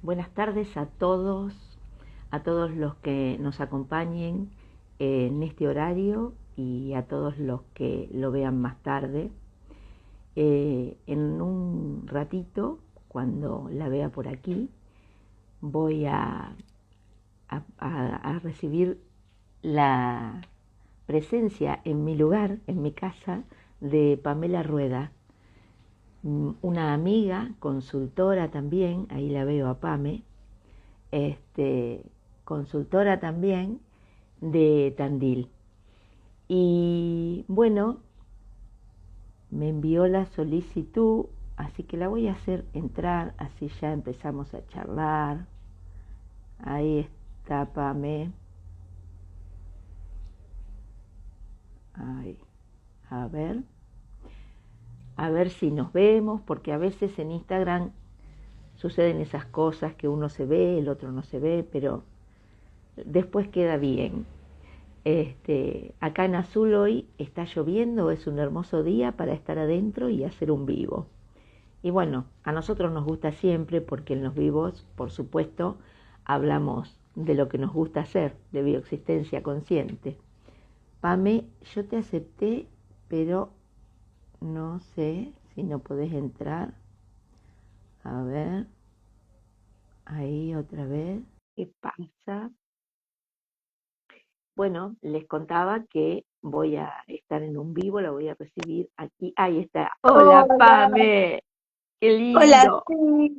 Buenas tardes a todos los que nos acompañen en este horario y a todos los que lo vean más tarde. En un ratito, cuando la vea por aquí, voy a recibir la presencia en mi lugar, en mi casa, de Pamela Rueda, una amiga, consultora también, ahí la veo a Pame, consultora también de Tandil. Y bueno, me envió la solicitud, así que la voy a hacer entrar, así ya empezamos a charlar. Ahí está Pame. Ahí, a ver si nos vemos, porque a veces en Instagram suceden esas cosas que uno se ve, el otro no se ve, pero después queda bien. Acá en Azul hoy está lloviendo, es un hermoso día para estar adentro y hacer un vivo. Y bueno, a nosotros nos gusta siempre porque en los vivos, por supuesto, hablamos de lo que nos gusta hacer, de bioexistencia consciente. Pame, yo te acepté, pero no sé si no podés entrar. A ver, ahí otra vez. ¿Qué pasa? Bueno, les contaba que voy a estar en un vivo, la voy a recibir aquí. Ahí está. Hola, Hola, Pame. Qué hola, lindo. sí.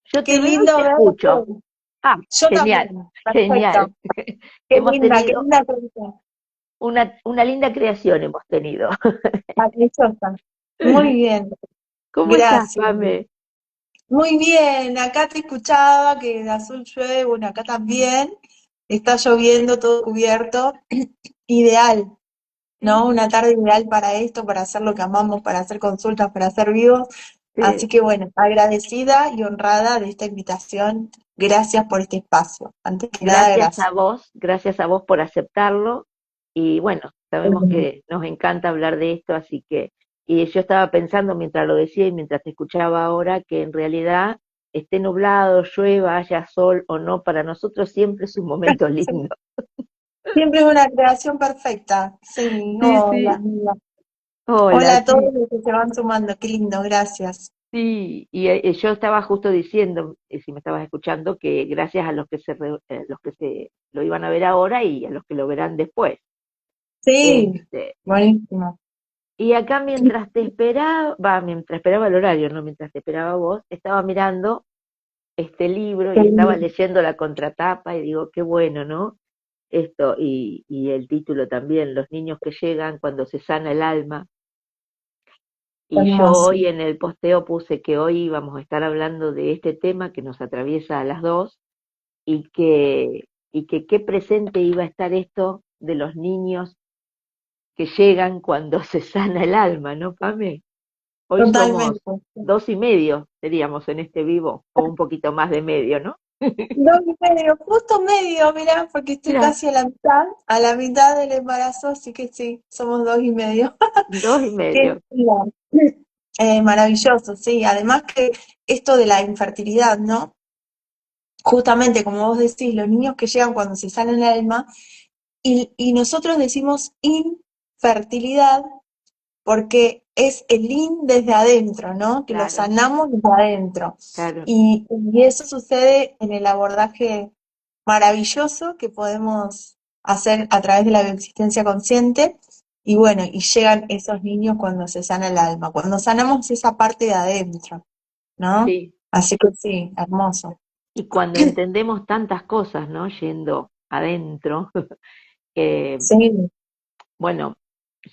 Yo te Qué veo y lindo te escucho. verte. Ah, Yo genial, también, genial. perfecto. Hemos Qué tenido linda pregunta. una linda creación, hemos tenido. Maravillosa. Muy bien, ¿Cómo estás, gracias. Pame? Muy bien, acá te escuchaba que de azul llueve, bueno, acá también. Está lloviendo, todo cubierto. Ideal, ¿no? Sí, Una tarde ideal para esto, para hacer lo que amamos, para hacer consultas, para hacer vivos. Así sí. que bueno, agradecida y honrada de esta invitación. Gracias por este espacio. Antes que nada, gracias. Gracias a vos por aceptarlo. Y bueno, sabemos que nos encanta hablar de esto, así que, y yo estaba pensando mientras lo decía y mientras te escuchaba ahora, que en realidad esté nublado, llueva, haya sol o no, para nosotros siempre es un momento lindo. Siempre es una creación perfecta. Sí, Sí, hola, sí. amiga. Hola Hola, a todos sí, los que se van sumando. Qué lindo, gracias. sí. Y yo estaba justo diciendo, si me estabas escuchando, que gracias a los que se lo iban a ver ahora y a los que lo verán después. Sí, Este, buenísimo. Y acá mientras esperaba el horario, no mientras te esperaba vos, estaba mirando este libro Qué y estaba lindo. leyendo la contratapa y digo, qué bueno, ¿no? Esto, y el título también, Los niños que llegan cuando se sana el alma. Y yo Hermoso. hoy en el posteo puse que hoy íbamos a estar hablando de este tema que nos atraviesa a las dos y que qué presente iba a estar esto de los niños que llegan cuando se sana el alma, ¿no, Pame? Hoy somos Totalmente. 2:30, seríamos en este vivo, o un poquito más de medio, ¿no? Dos y medio, justo medio, mirá, porque estoy Mira, casi a la mitad del embarazo, así que sí, somos dos y medio. dos y Qué medio. lindo. Maravilloso, sí. Además que esto de la infertilidad, ¿no? Justamente como vos decís, los niños que llegan cuando se sana el alma. Y nosotros decimos infertilidad porque es el in desde adentro, ¿no? Que lo Claro, sanamos desde adentro. claro, Y eso sucede en el abordaje maravilloso que podemos hacer a través de la bioexistencia consciente. Y bueno, y llegan esos niños cuando se sana el alma, cuando sanamos esa parte de adentro, ¿no? sí. Así que sí, hermoso. Y cuando entendemos tantas cosas, ¿no? Yendo adentro, eh, Sí, bueno,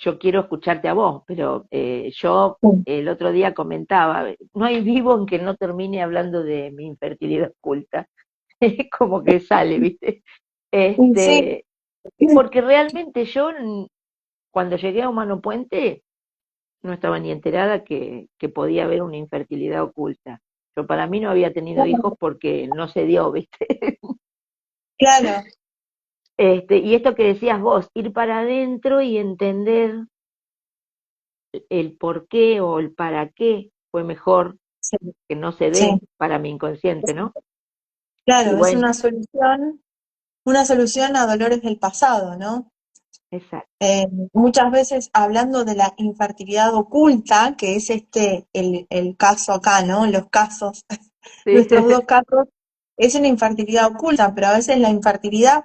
yo quiero escucharte a vos, pero yo sí, el otro día comentaba, no hay vivo en que no termine hablando de mi infertilidad oculta. Es como que sale, ¿viste? sí. Este, porque realmente yo, cuando llegué a Humano Puente, no estaba ni enterada que podía haber una infertilidad oculta. Yo para mí no había tenido hijos porque no se dio, ¿viste? Claro, Y esto que decías vos, ir para adentro y entender el por qué o el para qué fue mejor. sí, que no se sí. ve para mi inconsciente, ¿no? Y Claro, es bueno, una solución a dolores del pasado, ¿no? exacto. Muchas veces hablando de la infertilidad oculta, que es el caso acá, ¿no? Los casos, Sí, nuestros dos casos, es una infertilidad oculta, pero a veces la infertilidad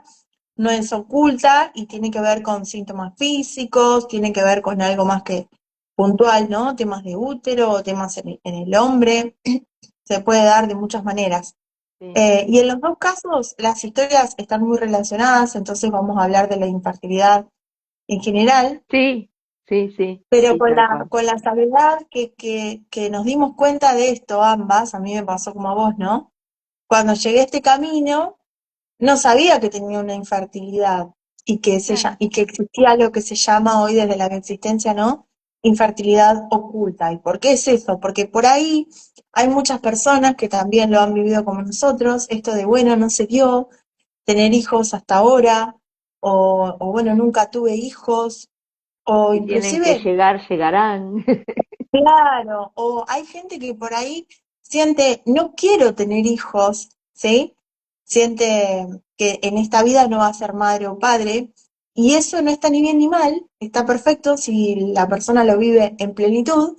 no es oculta y tiene que ver con síntomas físicos, tiene que ver con algo más que puntual, ¿no? Temas de útero, temas en el hombre, se puede dar de muchas maneras. sí, Y en los dos casos las historias están muy relacionadas, entonces vamos a hablar de la infertilidad en general, sí, sí, sí, pero sí, tal cual. con la salvedad que nos dimos cuenta de esto ambas, a mí me pasó como a vos, ¿no? Cuando llegué a este camino, no sabía que tenía una infertilidad Claro, y que existía lo que se llama hoy desde la existencia, ¿no? Infertilidad oculta. ¿Y por qué es eso? Porque por ahí hay muchas personas que también lo han vivido como nosotros, esto de, bueno, no se dio, tener hijos hasta ahora, o bueno, nunca tuve hijos, o si tienen que inclusive, llegar, llegarán. claro, o hay gente que por ahí siente, no quiero tener hijos, ¿sí? Siente que en esta vida no va a ser madre o padre, y eso no está ni bien ni mal, está perfecto si la persona lo vive en plenitud,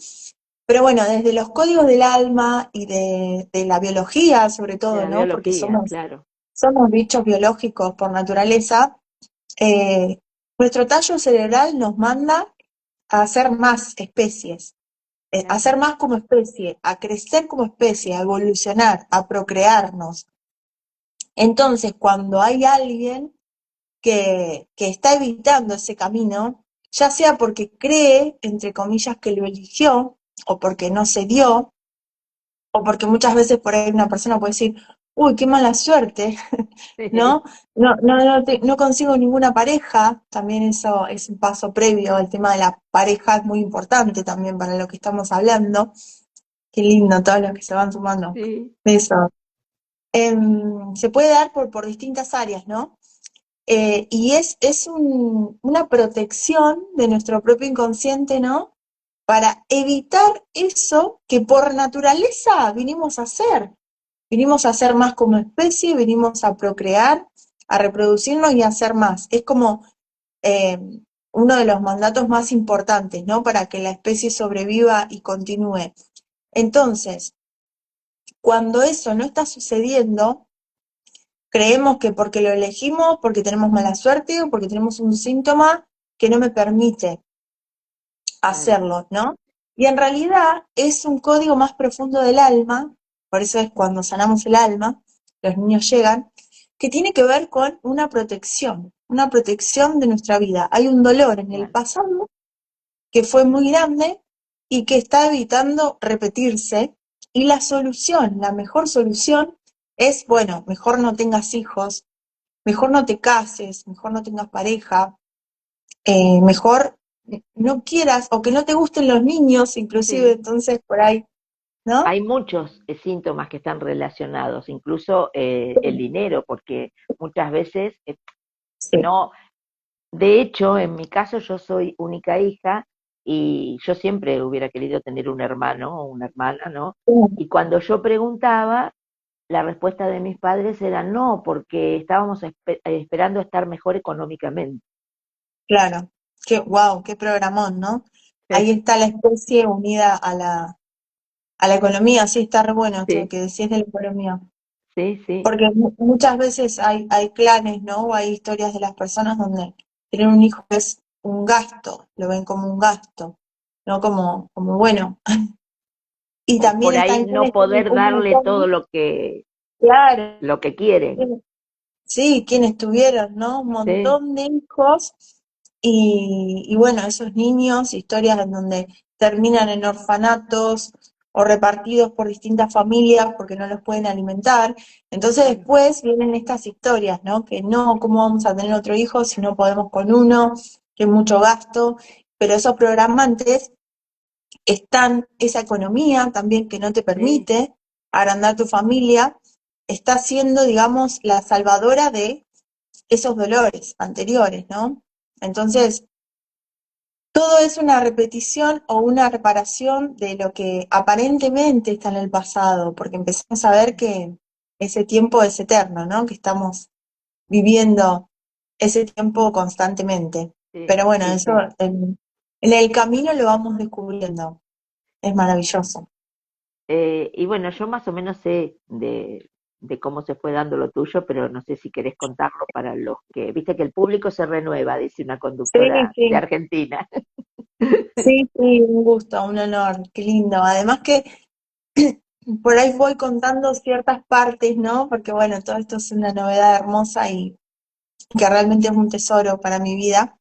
pero bueno, desde los códigos del alma y de la biología sobre De todo, la ¿no? Porque biología, claro. somos bichos biológicos por naturaleza, eh, nuestro tallo cerebral nos manda a hacer más especies, a Claro, ser más como especie, a crecer como especie, a evolucionar, a procrearnos. Entonces, cuando hay alguien que está evitando ese camino, ya sea porque cree, entre comillas, que lo eligió, o porque no se dio, o porque muchas veces por ahí una persona puede decir, uy, qué mala suerte, ¿no? No consigo ninguna pareja, también eso es un paso previo, el tema de la pareja es muy importante también para lo que estamos hablando. Qué lindo todos los que se van sumando sí, de eso. Se puede dar por distintas áreas, ¿no? Y una protección de nuestro propio inconsciente, ¿no? Para evitar eso que por naturaleza vinimos a hacer. Vinimos a ser más como especie, vinimos a procrear, a reproducirnos y a hacer más. Es como eh, uno de los mandatos más importantes, ¿no? Para que la especie sobreviva y continúe. Entonces, cuando eso no está sucediendo, creemos que porque lo elegimos, porque tenemos mala suerte o porque tenemos un síntoma que no me permite claro, hacerlo, ¿no? Y en realidad es un código más profundo del alma, por eso es cuando sanamos el alma, los niños llegan, que tiene que ver con una protección de nuestra vida. Hay un dolor en el claro. pasado que fue muy grande y que está evitando repetirse. Y la solución, la mejor solución es, bueno, mejor no tengas hijos, mejor no te cases, mejor no tengas pareja, mejor no quieras o que no te gusten los niños, inclusive, Sí. entonces por ahí, ¿no? Hay muchos síntomas que están relacionados, incluso el dinero, porque muchas veces Sí, no, de hecho, en mi caso yo soy única hija y yo siempre hubiera querido tener un hermano o una hermana, ¿no? sí, Y cuando yo preguntaba, la respuesta de mis padres era no, porque estábamos esperando estar mejor económicamente. claro. Wow, qué programón, ¿no? Ahí está la especie unida a la economía, sí, está re bueno esto Sí, que decís de la economía. sí, sí, Porque muchas veces hay clanes, ¿no? O hay historias de las personas donde tener un hijo es un gasto, lo ven como un gasto, no como bueno. Y o también por ahí están no quienes tienen poder un darle todo montón, lo claro, lo que quieren. sí, quienes tuvieron, ¿no? Un Sí, montón de hijos y bueno, esos niños, historias en donde terminan en orfanatos o repartidos por distintas familias porque no los pueden alimentar. Entonces claro, después vienen estas historias, ¿no? Que no, ¿cómo vamos a tener otro hijo si no podemos con uno? Que es mucho gasto. Pero esos programantes están, esa economía también que no te sí. permite agrandar tu familia, está siendo, digamos, la salvadora de esos dolores anteriores, ¿no? Entonces, todo es una repetición o una reparación de lo que aparentemente está en el pasado, porque empezamos a ver que ese tiempo es eterno, ¿no? Que estamos viviendo ese tiempo constantemente. Sí, Pero bueno, sí, eso sí. en el camino lo vamos descubriendo. Es maravilloso. Y bueno, yo más o menos sé de cómo se fue dando lo tuyo, pero no sé si querés contarlo para los que, viste que el público se renueva, dice una Sí, conductora de sí, Argentina. sí, sí, un gusto, un honor, qué lindo. Además que por ahí voy contando ciertas partes, ¿no? Porque bueno, todo esto es una novedad hermosa y que realmente es un tesoro para mi vida.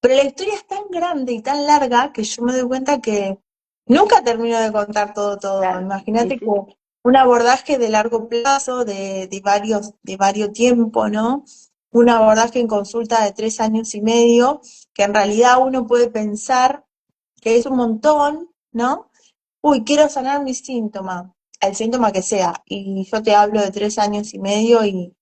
Pero la historia es tan grande y tan larga que yo me doy cuenta que nunca termino de contar todo, todo. Claro, y Imagínate que sí, un abordaje de largo plazo, de varios tiempo, ¿no? Un abordaje en consulta de 3 años y medio, que en realidad uno puede pensar que es un montón, ¿no? Uy, quiero sanar mi síntoma, el síntoma que sea. Y yo te hablo de 3 años y medio y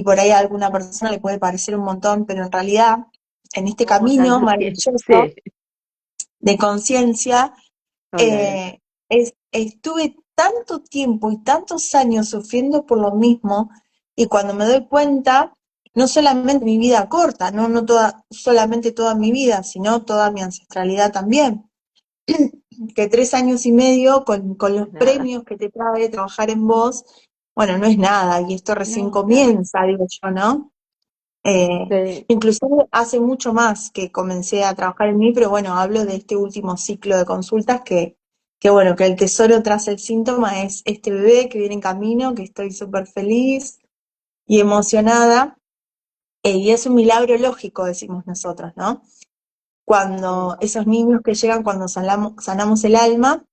por ahí a alguna persona le puede parecer un montón, pero en realidad, en este no, camino tanto tiempo. maravilloso Sí, de conciencia, hola. estuve tanto tiempo y tantos años sufriendo por lo mismo, y cuando me doy cuenta, no solamente mi vida corta, no toda, solamente toda mi vida, sino toda mi ancestralidad también que 3 años y medio con los Nada. premios que te trae trabajar en vos, bueno, no es nada, y esto recién No, claro. comienza, digo yo, ¿no? Sí, Inclusive hace mucho más que comencé a trabajar en mí, pero bueno, hablo de este último ciclo de consultas que bueno, que el tesoro tras el síntoma es este bebé que viene en camino, que estoy súper feliz y emocionada, y es un milagro lógico, decimos nosotros, ¿no? sí. Cuando esos niños que llegan cuando sanamos el alma,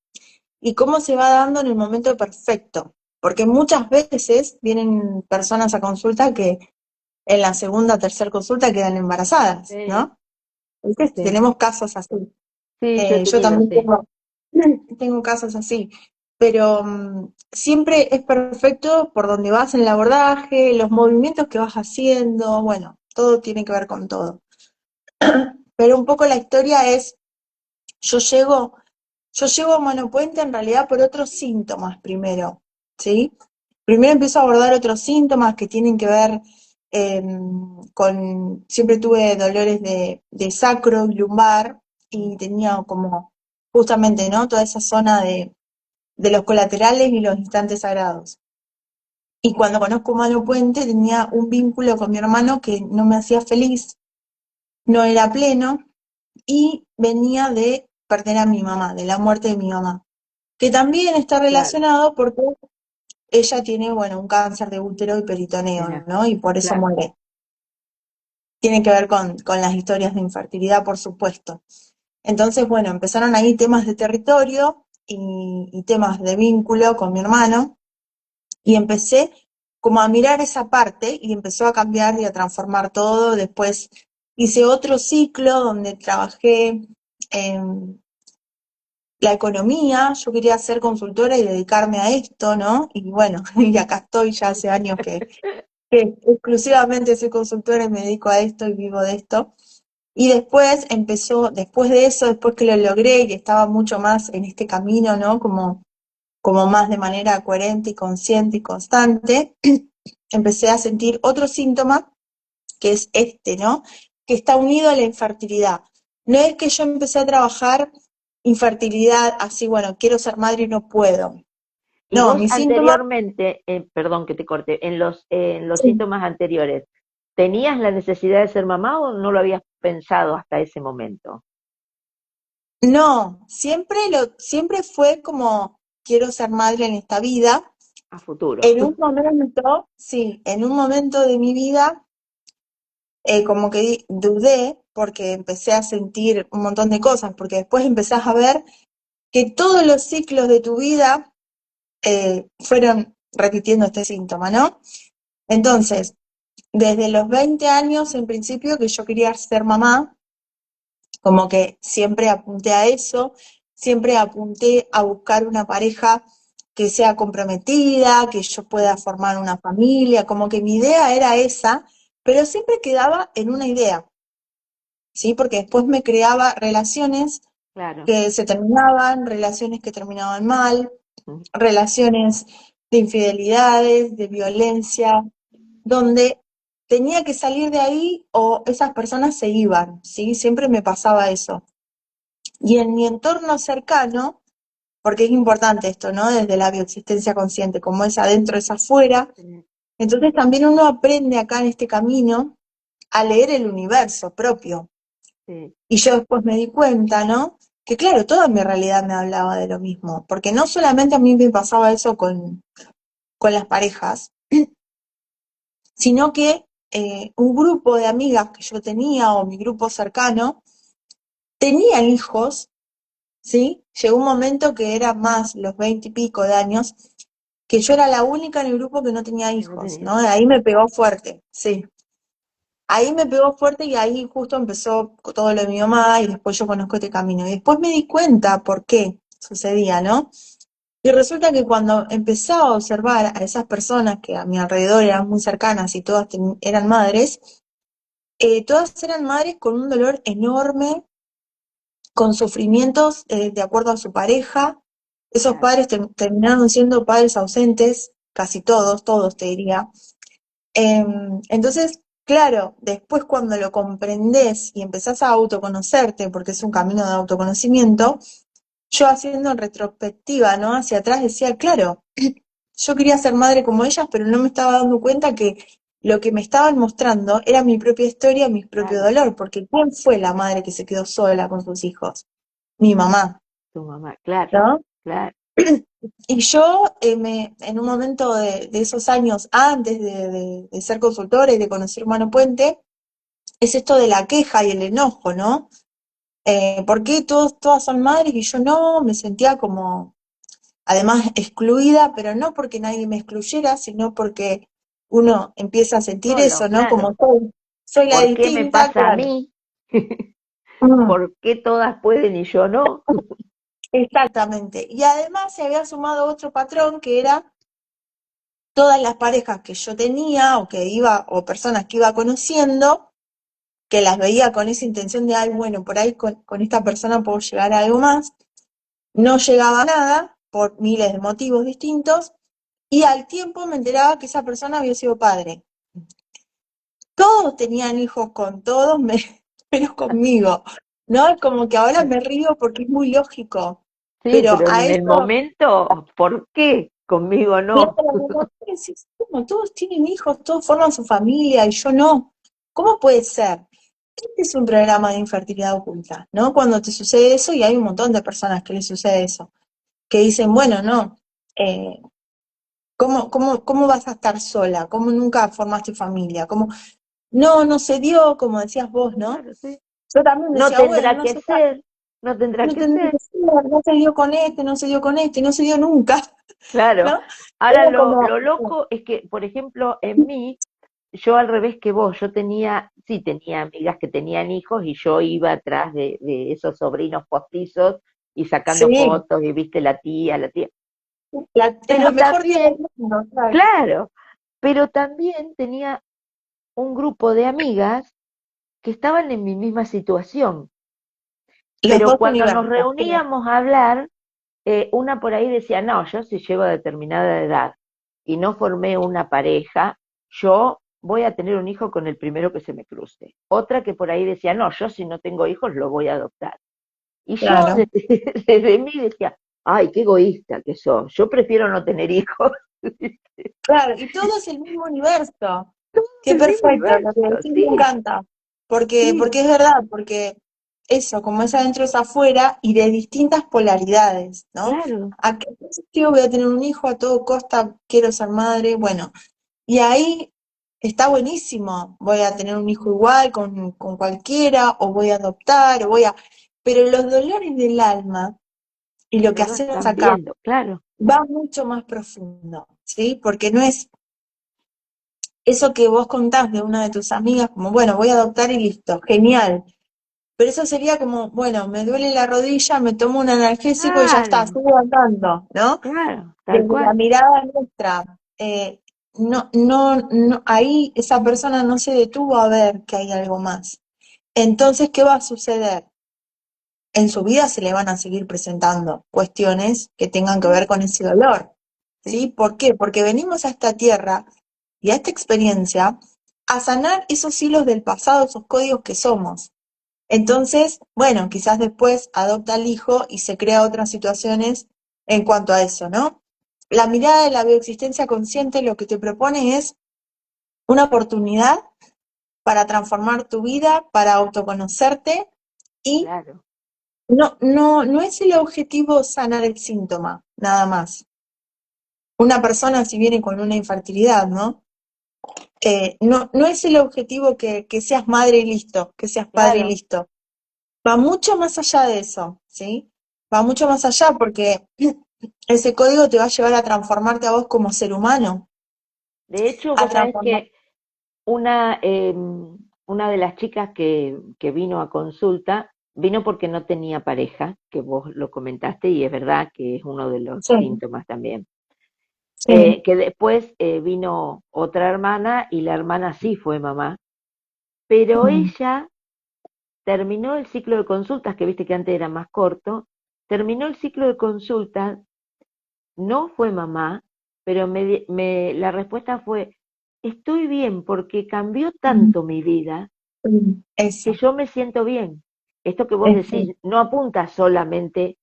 y cómo se va dando en el momento perfecto. Porque muchas veces vienen personas a consulta que en la segunda o tercera consulta quedan embarazadas, Sí, ¿no? ¿Viste? sí. Tenemos casos así. Sí, yo he Yo tenido, también sí. tengo casos así. Pero siempre es perfecto por donde vas en el abordaje, los movimientos que vas haciendo, bueno, todo tiene que ver con todo. Pero un poco la historia es, yo llego Yo llego a Monopuente en realidad por otros síntomas primero, ¿sí? Primero empiezo a abordar otros síntomas que tienen que ver eh, siempre tuve dolores de sacro y lumbar y tenía como justamente, ¿no? Toda esa zona de los colaterales y los instantes sagrados. Y cuando conozco Monopuente tenía un vínculo con mi hermano que no me hacía feliz, no era pleno y venía de perder a mi mamá, de la muerte de mi mamá, que también está Claro, relacionado porque ella tiene, bueno, un cáncer de útero y peritoneo, mira, ¿no? Y por eso claro. muere. Tiene que ver con las historias de infertilidad, por supuesto. Entonces, bueno, empezaron ahí temas de territorio y temas de vínculo con mi hermano, y empecé como a mirar esa parte y empezó a cambiar y a transformar todo. Después hice otro ciclo donde trabajé en la economía, yo quería ser consultora y dedicarme a esto, ¿no? Y bueno, y acá estoy ya hace años que exclusivamente soy consultora y me dedico a esto y vivo de esto. Y después empezó, después de eso, después que lo logré y estaba mucho más en este camino, ¿no? Como más de manera coherente y consciente y constante, empecé a sentir otro síntoma, que es este, ¿no? Que está unido a la infertilidad. No es que yo empecé a trabajar infertilidad así, bueno, quiero ser madre y no puedo. Y No, vos mi síntoma, anteriormente, perdón que te corte, en los sí, síntomas anteriores, ¿tenías la necesidad de ser mamá o no lo habías pensado hasta ese momento? no, siempre fue como quiero ser madre en esta vida. A futuro. En un momento, sí, en un momento de mi vida, como que dudé porque empecé a sentir un montón de cosas, porque después empezás a ver que todos los ciclos de tu vida fueron repitiendo este síntoma, ¿no? Entonces, desde los 20 años, en principio, que yo quería ser mamá, como que siempre apunté a eso, siempre apunté a buscar una pareja que sea comprometida, que yo pueda formar una familia, como que mi idea era esa, pero siempre quedaba en una idea. ¿sí? Porque después me creaba relaciones claro. que se terminaban, relaciones que terminaban mal, Mm, relaciones de infidelidades, de violencia, donde tenía que salir de ahí o esas personas se iban, ¿sí? Siempre me pasaba eso. Y en mi entorno cercano, porque es importante esto, ¿no? Desde la bioexistencia consciente, como es adentro es afuera, sí, entonces también uno aprende acá en este camino a leer el universo propio. sí, Y yo después me di cuenta, ¿no? Que claro, toda mi realidad me hablaba de lo mismo, porque no solamente a mí me pasaba eso con las parejas, sino que un grupo de amigas que yo tenía o mi grupo cercano tenían hijos, ¿sí? Llegó un momento que era más los 20 y pico de años, que yo era la única en el grupo que no tenía que no hijos, tenía. ¿no? Ahí me pegó fuerte, sí. Ahí me pegó fuerte y ahí justo empezó todo lo de mi mamá y después yo conozco este camino. Y después me di cuenta por qué sucedía, ¿no? Y resulta que cuando empezaba a observar a esas personas que a mi alrededor eran muy cercanas y todas eran madres, todas eran madres con un dolor enorme, con sufrimientos de acuerdo a su pareja. Esos Claro, padres terminaron siendo padres ausentes, casi todos, todos te diría. Entonces, claro, después cuando lo comprendés y empezás a autoconocerte, porque es un camino de autoconocimiento, yo haciendo en retrospectiva, ¿no? Hacia atrás decía, claro, yo quería ser madre como ellas, pero no me estaba dando cuenta que lo que me estaban mostrando era mi propia historia, mi propio claro, dolor, porque ¿quién fue la madre que se quedó sola con sus hijos? Mi mamá, tu mamá, claro, ¿no? claro, Y yo en un momento de esos años antes de ser consultora y de conocer Humano Puente, es esto de la queja y el enojo, ¿no? ¿Por qué todas son madres y yo no? Me sentía como, además, excluida, pero no porque nadie me excluyera, sino porque uno empieza a sentir solo, eso, ¿no? Como claro. soy la ¿Por qué me distinta, pasa a claro. mí? Mm, ¿Por qué todas pueden y yo no? exactamente. Y además se había sumado otro patrón que era todas las parejas que yo tenía o que iba, o personas que iba conociendo, que las veía con esa intención de, ay, bueno, por ahí con esta persona puedo llegar a algo más. No llegaba a nada por miles de motivos distintos y al tiempo me enteraba que esa persona había sido padre. Todos tenían hijos con todos, menos conmigo, ¿no? Es como que ahora me río porque es muy lógico, Sí, pero pero a en el eso, momento, ¿por qué? Conmigo claro, no. como decís, ¿cómo? Todos tienen hijos, todos forman su familia y yo no. ¿Cómo puede ser? Este es un programa de infertilidad oculta, ¿no? Cuando te sucede eso, y hay un montón de personas que les sucede eso, que dicen, bueno, no, eh, ¿cómo vas a estar sola? ¿Cómo nunca formaste familia? ¿Cómo? No, no se dio, como decías vos, ¿no? Claro, sí. Yo también No decía, bueno, tendrá no que se, ser, no tendrá no que tendría ser. que ser, no se dio con este, no se dio con este, y no se dio nunca, Claro. ¿no? Ahora Era como, lo loco es que, por ejemplo, en mí, yo al revés que vos, yo tenía, sí tenía amigas que tenían hijos y yo iba atrás de esos sobrinos postizos y sacando sí, fotos y viste la tía. es la Pero mejor vida también, del mundo, claro. claro, pero también tenía un grupo de amigas que estaban en mi misma situación. Los Pero dos cuando nos universos, sí. reuníamos a hablar, una por ahí decía, no, yo si llego a determinada edad y no formé una pareja, yo voy a tener un hijo con el primero que se me cruce. Otra que por ahí decía, no, yo si no tengo hijos lo voy a adoptar. Y yo Claro, desde mí decía, ay, qué egoísta que sos, yo prefiero no tener hijos. claro, y todo es el mismo universo. Qué El mismo perfecto, lo que universo, decís me sí, encanta, porque, sí, porque es verdad, porque eso, como es adentro es afuera, y de distintas polaridades, ¿no? claro, ¿A qué sentido voy a tener un hijo? A todo costa quiero ser madre, bueno, y ahí está buenísimo, voy a tener un hijo igual con cualquiera, o voy a adoptar, o voy a... Pero los dolores del alma y lo que no lo hacemos están acá viendo, claro, va mucho más profundo, ¿sí? Porque no es eso que vos contás de una de tus amigas, como, bueno, voy a adoptar y listo, genial. Pero eso sería como, bueno, me duele la rodilla, me tomo un analgésico y ya está, claro, sigo andando, ¿no? claro, tal Desde la cual. mirada nuestra, no, ahí esa persona no se detuvo a ver que hay algo más. Entonces, ¿qué va a suceder? En su vida se le van a seguir presentando cuestiones que tengan que Sí, ver con ese dolor, sí, ¿sí? ¿Por qué? Porque venimos a esta tierra y a esta experiencia a sanar esos hilos del pasado, esos códigos que somos. Entonces, bueno, quizás después adopta al hijo y se crea otras situaciones en cuanto a eso, ¿no? La mirada de la bioexistencia consciente lo que te propone es una oportunidad para transformar tu vida, para autoconocerte y claro, no es el objetivo sanar el síntoma, nada más. Una persona si viene con una infertilidad, ¿no? No es el objetivo que seas madre y listo, que seas padre y claro. listo. Va mucho más allá de eso, ¿sí? Va mucho más allá porque ese código te va a llevar a transformarte a vos como ser humano, De hecho, a vos sabés transformar. que una, una de las chicas que vino a consulta, vino porque no tenía pareja, que vos lo comentaste y es verdad que es uno de los Sí, síntomas también. sí, Que después vino otra hermana y la hermana sí fue mamá, pero mm, ella terminó el ciclo de consultas, que viste que antes era más corto, terminó el ciclo de consultas, no fue mamá, pero la respuesta fue, estoy bien porque cambió mm, tanto mi vida que eso, yo me siento bien. Esto que vos eso. decís no apunta solamente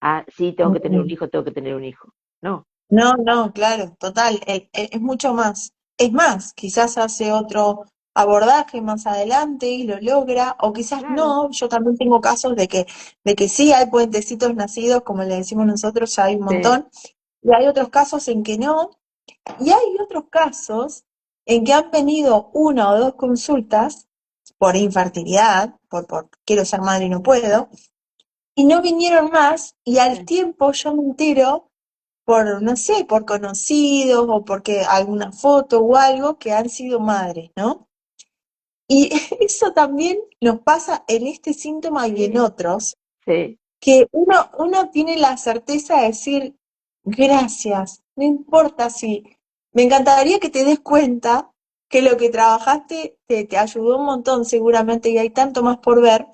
a, sí, tengo que tener un Mm. hijo, tengo que tener un hijo. No, No, claro, total, es mucho más. Es más, quizás hace otro abordaje más adelante y lo logra, o quizás claro, no. Yo también tengo casos de que sí hay puentecitos nacidos, como le decimos nosotros, ya hay un sí, montón, y hay otros casos en que no, y hay otros casos en que han venido una o dos consultas por infertilidad, por quiero ser madre y no puedo, y no vinieron más, y al sí, tiempo yo me entero por, no sé, por conocidos o porque alguna foto o algo que han sido madres, ¿no? Y eso también nos pasa en este síntoma y en sí, otros, sí, que uno tiene la certeza de decir, gracias, no importa si, me encantaría que te des cuenta que lo que trabajaste te ayudó un montón seguramente y hay tanto más por ver,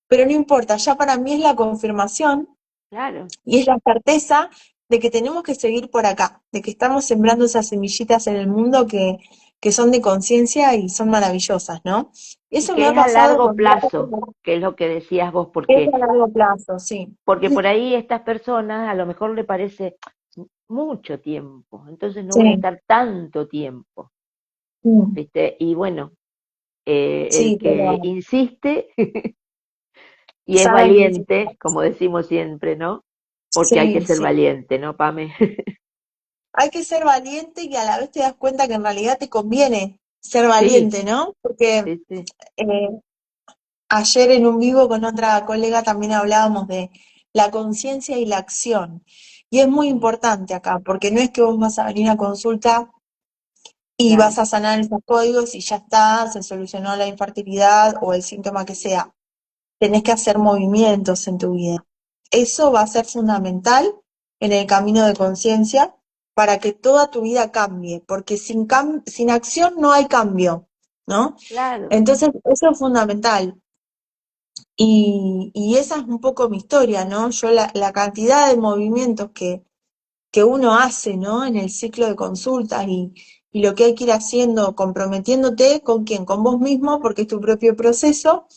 pero no importa, ya para mí es la confirmación claro. y es la certeza de que tenemos que seguir por acá, de que estamos sembrando esas semillitas en el mundo que son de conciencia y son maravillosas, ¿no? Y Eso me que ha es a pasado largo con plazo, que es lo que decías vos, es a largo plazo, sí. porque por ahí estas personas a lo mejor le parece mucho tiempo, entonces no voy a Sí, estar tanto tiempo, mm, ¿viste? Y bueno, el sí, que pero insiste y es sabe que sí. valiente, como decimos siempre, ¿no? Porque hay que Sí, ser sí. valiente, ¿no, Pame? Hay que ser valiente y a la vez te das cuenta que en realidad te conviene ser Sí, valiente, ¿no? Porque sí, sí, eh, ayer en un vivo con otra colega también hablábamos de la conciencia y la acción. Y es muy mm, importante acá, porque no es que vos vas a venir a consulta y vas claro, a sanar esos códigos y ya está, se solucionó la infertilidad o el síntoma que sea. Tenés que hacer movimientos en tu vida. Eso va a ser fundamental en el camino de conciencia para que toda tu vida cambie, porque sin acción no hay cambio, ¿no? claro, Entonces, eso es fundamental. Y esa es un poco mi historia, ¿no? Yo la cantidad de movimientos que uno hace, ¿no? En el ciclo de consultas y lo que hay que ir haciendo, comprometiéndote con quién, con vos mismo, porque es tu propio proceso,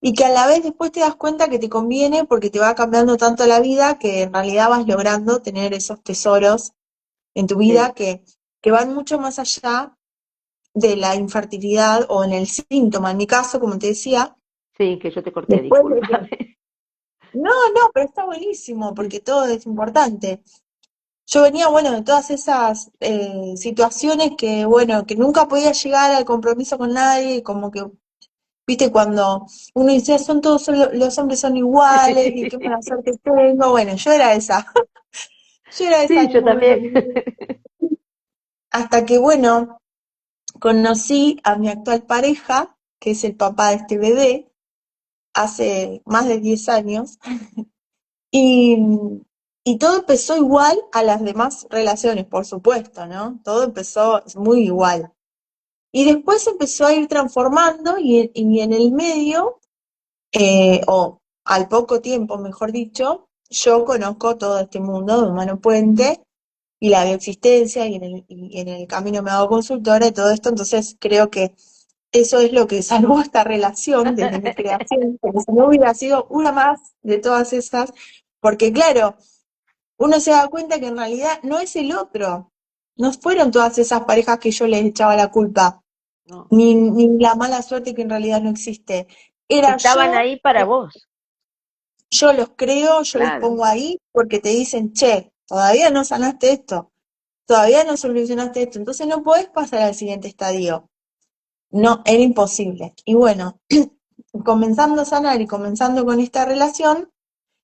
y que a la vez después te das cuenta que te conviene porque te va cambiando tanto la vida que en realidad vas logrando tener esos tesoros en tu sí, vida que van mucho más allá de la infertilidad o en el síntoma. En mi caso, como te decía, sí, que yo te corté, después de que discúlpame. no, pero está buenísimo porque todo es importante. Yo venía, bueno, de todas esas situaciones que, bueno, que nunca podía llegar al compromiso con nadie, como que, viste, cuando uno dice, "Ah, son todos, los hombres son iguales y qué mala suerte tengo". Bueno, yo era esa, yo era esa Sí, en un yo momento. también. Hasta que, bueno, conocí a mi actual pareja, que es el papá de este bebé, hace más de 10 años. Y, y todo empezó igual a las demás relaciones, por supuesto, ¿no? Todo empezó muy igual. Y después empezó a ir transformando y en el medio, o al poco tiempo, mejor dicho, yo conozco todo este mundo de Humano Puente y la bioexistencia y en el camino me hago consultora y todo esto, entonces creo que eso es lo que salvó esta relación desde mi creación, porque si no hubiera sido una más de todas esas, porque claro, uno se da cuenta que en realidad no es el otro, no fueron todas esas parejas que yo les echaba la culpa, No. ni la mala suerte que en realidad no existe. Era Estaban ahí para vos, yo los creo, yo los claro, pongo ahí porque te dicen, che, todavía no sanaste esto, todavía no solucionaste esto, entonces no podés pasar al siguiente estadio. No, era imposible. Y bueno, comenzando a sanar y comenzando con esta relación,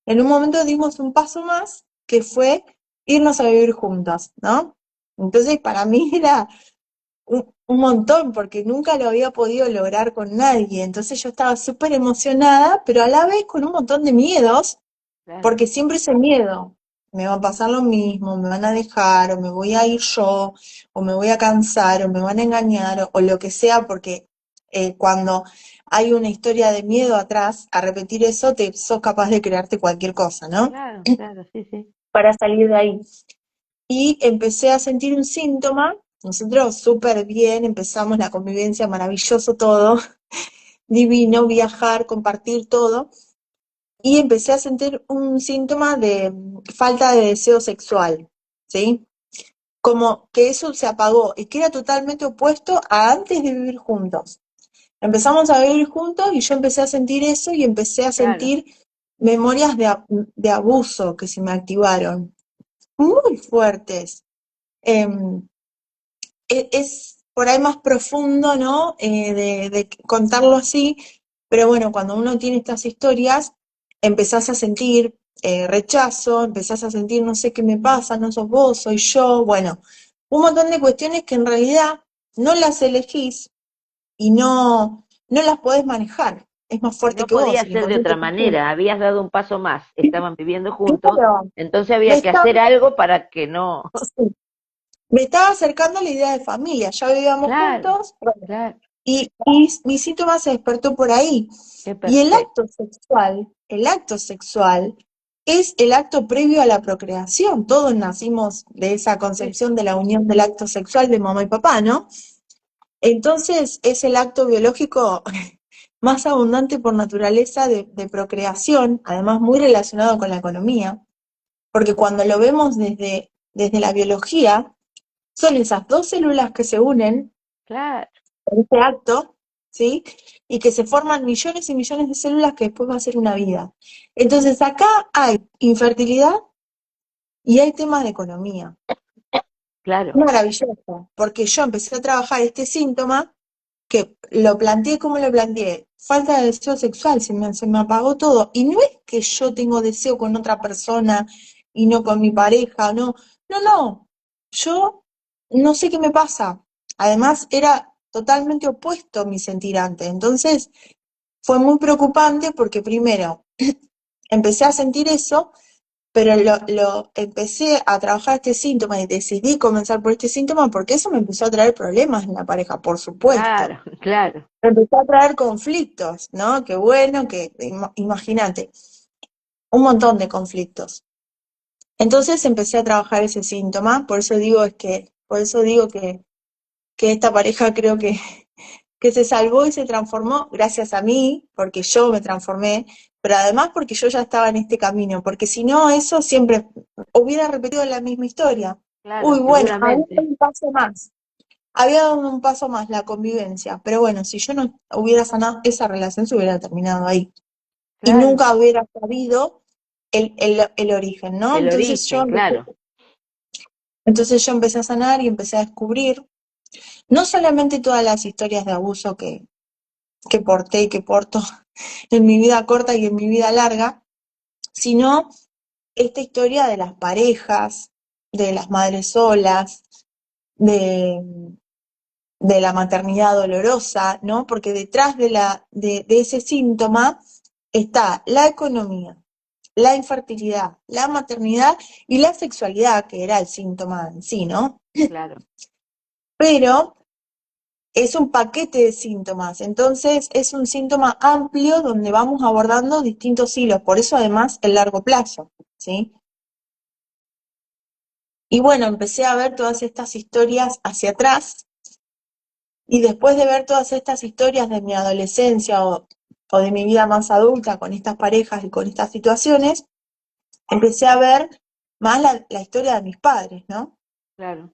en un momento dimos un paso más, que fue irnos a vivir juntos, ¿no? Entonces para mí era un montón, porque nunca lo había podido lograr con nadie. Entonces yo estaba súper emocionada, pero a la vez con un montón de miedos, claro, porque siempre ese miedo, me va a pasar lo mismo, me van a dejar, o me voy a ir yo, o me voy a cansar, o me van a engañar, o lo que sea, porque cuando hay una historia de miedo atrás, a repetir eso, te sos capaz de crearte cualquier cosa, ¿no? claro, claro, sí, sí, Para salir de ahí. Y empecé a sentir un síntoma, nosotros súper bien, empezamos la convivencia, maravilloso todo, divino, viajar, compartir todo, y empecé a sentir un síntoma de falta de deseo sexual, ¿sí? Como que eso se apagó y que era totalmente opuesto a antes de vivir juntos. Empezamos a vivir juntos y yo empecé a sentir eso y empecé a claro, sentir memorias de abuso que se me activaron, muy fuertes. Em, es por ahí más profundo, ¿no? De contarlo así, pero bueno, cuando uno tiene estas historias, empezás a sentir rechazo, empezás a sentir no sé qué me pasa, no sos vos, soy yo, bueno, un montón de cuestiones que en realidad no las elegís y no las podés manejar. Es más y fuerte no que vos, podía el ser de inconsciente otra colectivo. manera, habías dado un paso más, estaban viviendo juntos, Claro, entonces me había que estaba, hacer algo para que no, sí, me estaba acercando a la idea de familia, ya vivíamos claro, juntos, bueno, claro, y mi síntoma se despertó por ahí. qué Y perfecto, el acto sexual es el acto previo a la procreación. Todos nacimos de esa sí, concepción de la unión del acto sexual de mamá y papá, ¿no? Entonces es el acto biológico más abundante por naturaleza de procreación, además muy relacionado con la economía, porque cuando lo vemos desde la biología, son esas dos células que se unen claro, en este acto, ¿sí? Y que se forman millones y millones de células que después va a ser una vida. Entonces acá hay infertilidad y hay temas de economía. claro, Maravilloso, porque yo empecé a trabajar este síntoma que lo planteé como lo planteé. Falta de deseo sexual, se me apagó todo. Y no es que yo tengo deseo con otra persona y no con mi pareja, no, no, no. Yo no sé qué me pasa. Además, era totalmente opuesto mi sentir antes. Entonces, fue muy preocupante porque primero empecé a sentir eso, pero lo empecé a trabajar este síntoma y decidí comenzar por este síntoma porque eso me empezó a traer problemas en la pareja, por supuesto. claro, claro, Empezó a traer conflictos, ¿no? Qué bueno, imagínate, un montón de conflictos. Entonces empecé a trabajar ese síntoma, por eso digo que esta pareja creo que se salvó y se transformó gracias a mí, porque yo me transformé, pero además porque yo ya estaba en este camino, porque si no, eso siempre hubiera repetido la misma historia. claro, Uy, bueno, había seguramente, un paso más. Había dado un paso más la convivencia, pero bueno, si yo no hubiera sanado, esa relación se hubiera terminado ahí. Y claro, nunca hubiera sabido el origen, ¿no? el origen, claro, Entonces yo empecé a sanar y empecé a descubrir no solamente todas las historias de abuso que porté y que porto en mi vida corta y en mi vida larga, sino esta historia de las parejas, de las madres solas, de, de la maternidad dolorosa, ¿no? Porque detrás de ese síntoma está la economía, la infertilidad, la maternidad y la sexualidad, que era el síntoma en sí, ¿no? claro, Pero es un paquete de síntomas, entonces es un síntoma amplio donde vamos abordando distintos hilos, por eso además el largo plazo, ¿sí? Y bueno, empecé a ver todas estas historias hacia atrás, y después de ver todas estas historias de mi adolescencia o de mi vida más adulta con estas parejas y con estas situaciones, empecé a ver más la historia de mis padres, ¿no? Claro,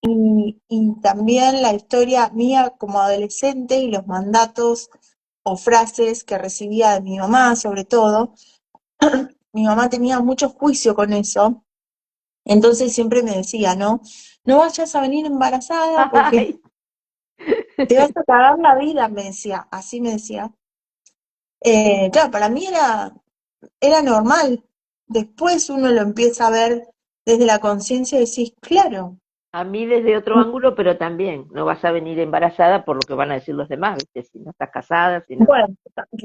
Y también la historia mía como adolescente y los mandatos o frases que recibía de mi mamá, sobre todo. Mi mamá tenía mucho juicio con eso, entonces siempre me decía, ¿no? No vayas a venir embarazada porque ay, te vas a cagar la vida, me decía, así me decía. Claro, para mí era normal. Después uno lo empieza a ver desde la conciencia y decís, claro. a mí desde otro ángulo, pero también, no vas a venir embarazada por lo que van a decir los demás, ¿viste? Si no estás casada, si no. Bueno,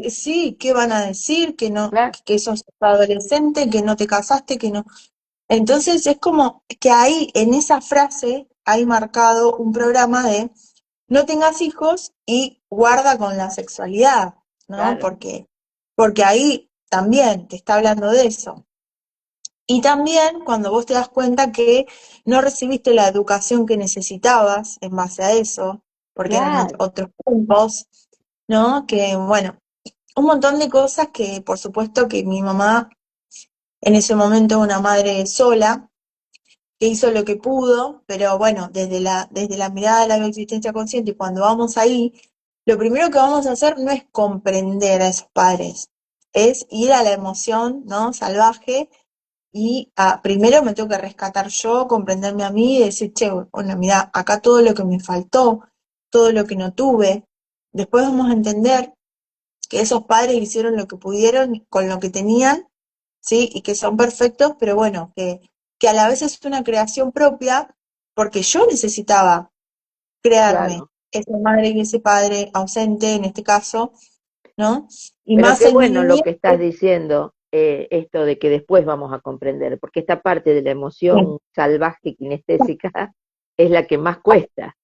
sí, ¿qué van a decir? Que no, Claro, que sos adolescente, que no te casaste, que no. Entonces es como que ahí, en esa frase, hay marcado un programa de no tengas hijos y guarda con la sexualidad, ¿no? claro, Porque ahí también te está hablando de eso. Y también cuando vos te das cuenta que no recibiste la educación que necesitabas en base a eso, porque eran claro, otros tiempos, ¿no? Que bueno, un montón de cosas que por supuesto que mi mamá, en ese momento una madre sola, que hizo lo que pudo, pero bueno, desde la mirada de la bioexistencia consciente, y cuando vamos ahí, lo primero que vamos a hacer no es comprender a esos padres, es ir a la emoción, ¿no? Salvaje, y primero me tengo que rescatar yo, comprenderme a mí y decir, che, bueno, mira, acá todo lo que me faltó, todo lo que no tuve, después vamos a entender que esos padres hicieron lo que pudieron con lo que tenían, ¿sí? Y que son perfectos, pero bueno, que a la vez es una creación propia, porque yo necesitaba crearme claro. esa madre y ese padre ausente, en este caso, ¿no? Y Pero más qué en mi bueno lo niñez. que estás diciendo, esto de que después vamos a comprender, porque esta parte de la emoción salvaje kinestésica es la que más cuesta.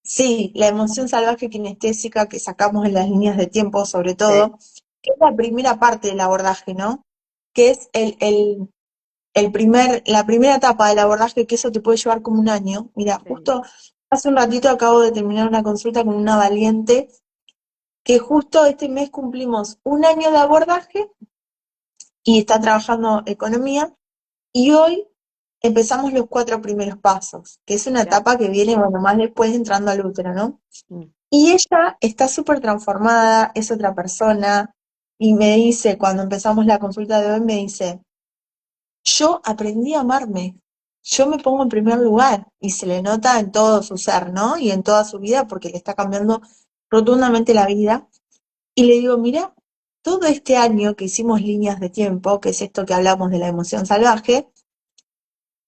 Sí, la emoción salvaje kinestésica que sacamos en las líneas de tiempo, sobre Sí, todo, que es la primera parte del abordaje, ¿no? Que es la primera etapa del abordaje, que eso te puede llevar como un año. Mira, sí, justo hace un ratito acabo de terminar una consulta con una valiente, que justo este mes cumplimos un año de abordaje y está trabajando economía, y hoy empezamos los 4 primeros pasos, que es una ya. etapa que viene, bueno, más después entrando al útero, ¿no? Mm, Y ella está súper transformada, es otra persona, y me dice, cuando empezamos la consulta de hoy, me dice, yo aprendí a amarme, yo me pongo en primer lugar, y se le nota en todo su ser, ¿no? Y en toda su vida, porque le está cambiando rotundamente la vida. Y le digo, mira, todo este año que hicimos líneas de tiempo, que es esto que hablamos de la emoción salvaje,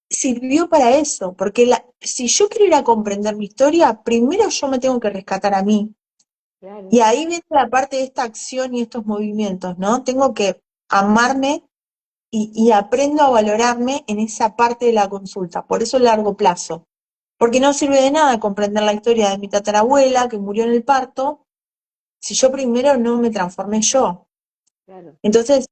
sirvió para eso, porque si yo quiero ir a comprender mi historia, primero yo me tengo que rescatar a mí. claro, Y ahí viene la parte de esta acción y estos movimientos, ¿no? Tengo que amarme y aprendo a valorarme en esa parte de la consulta, por eso el largo plazo. Porque no sirve de nada comprender la historia de mi tatarabuela que murió en el parto si yo primero no me transformé yo. claro. Entonces,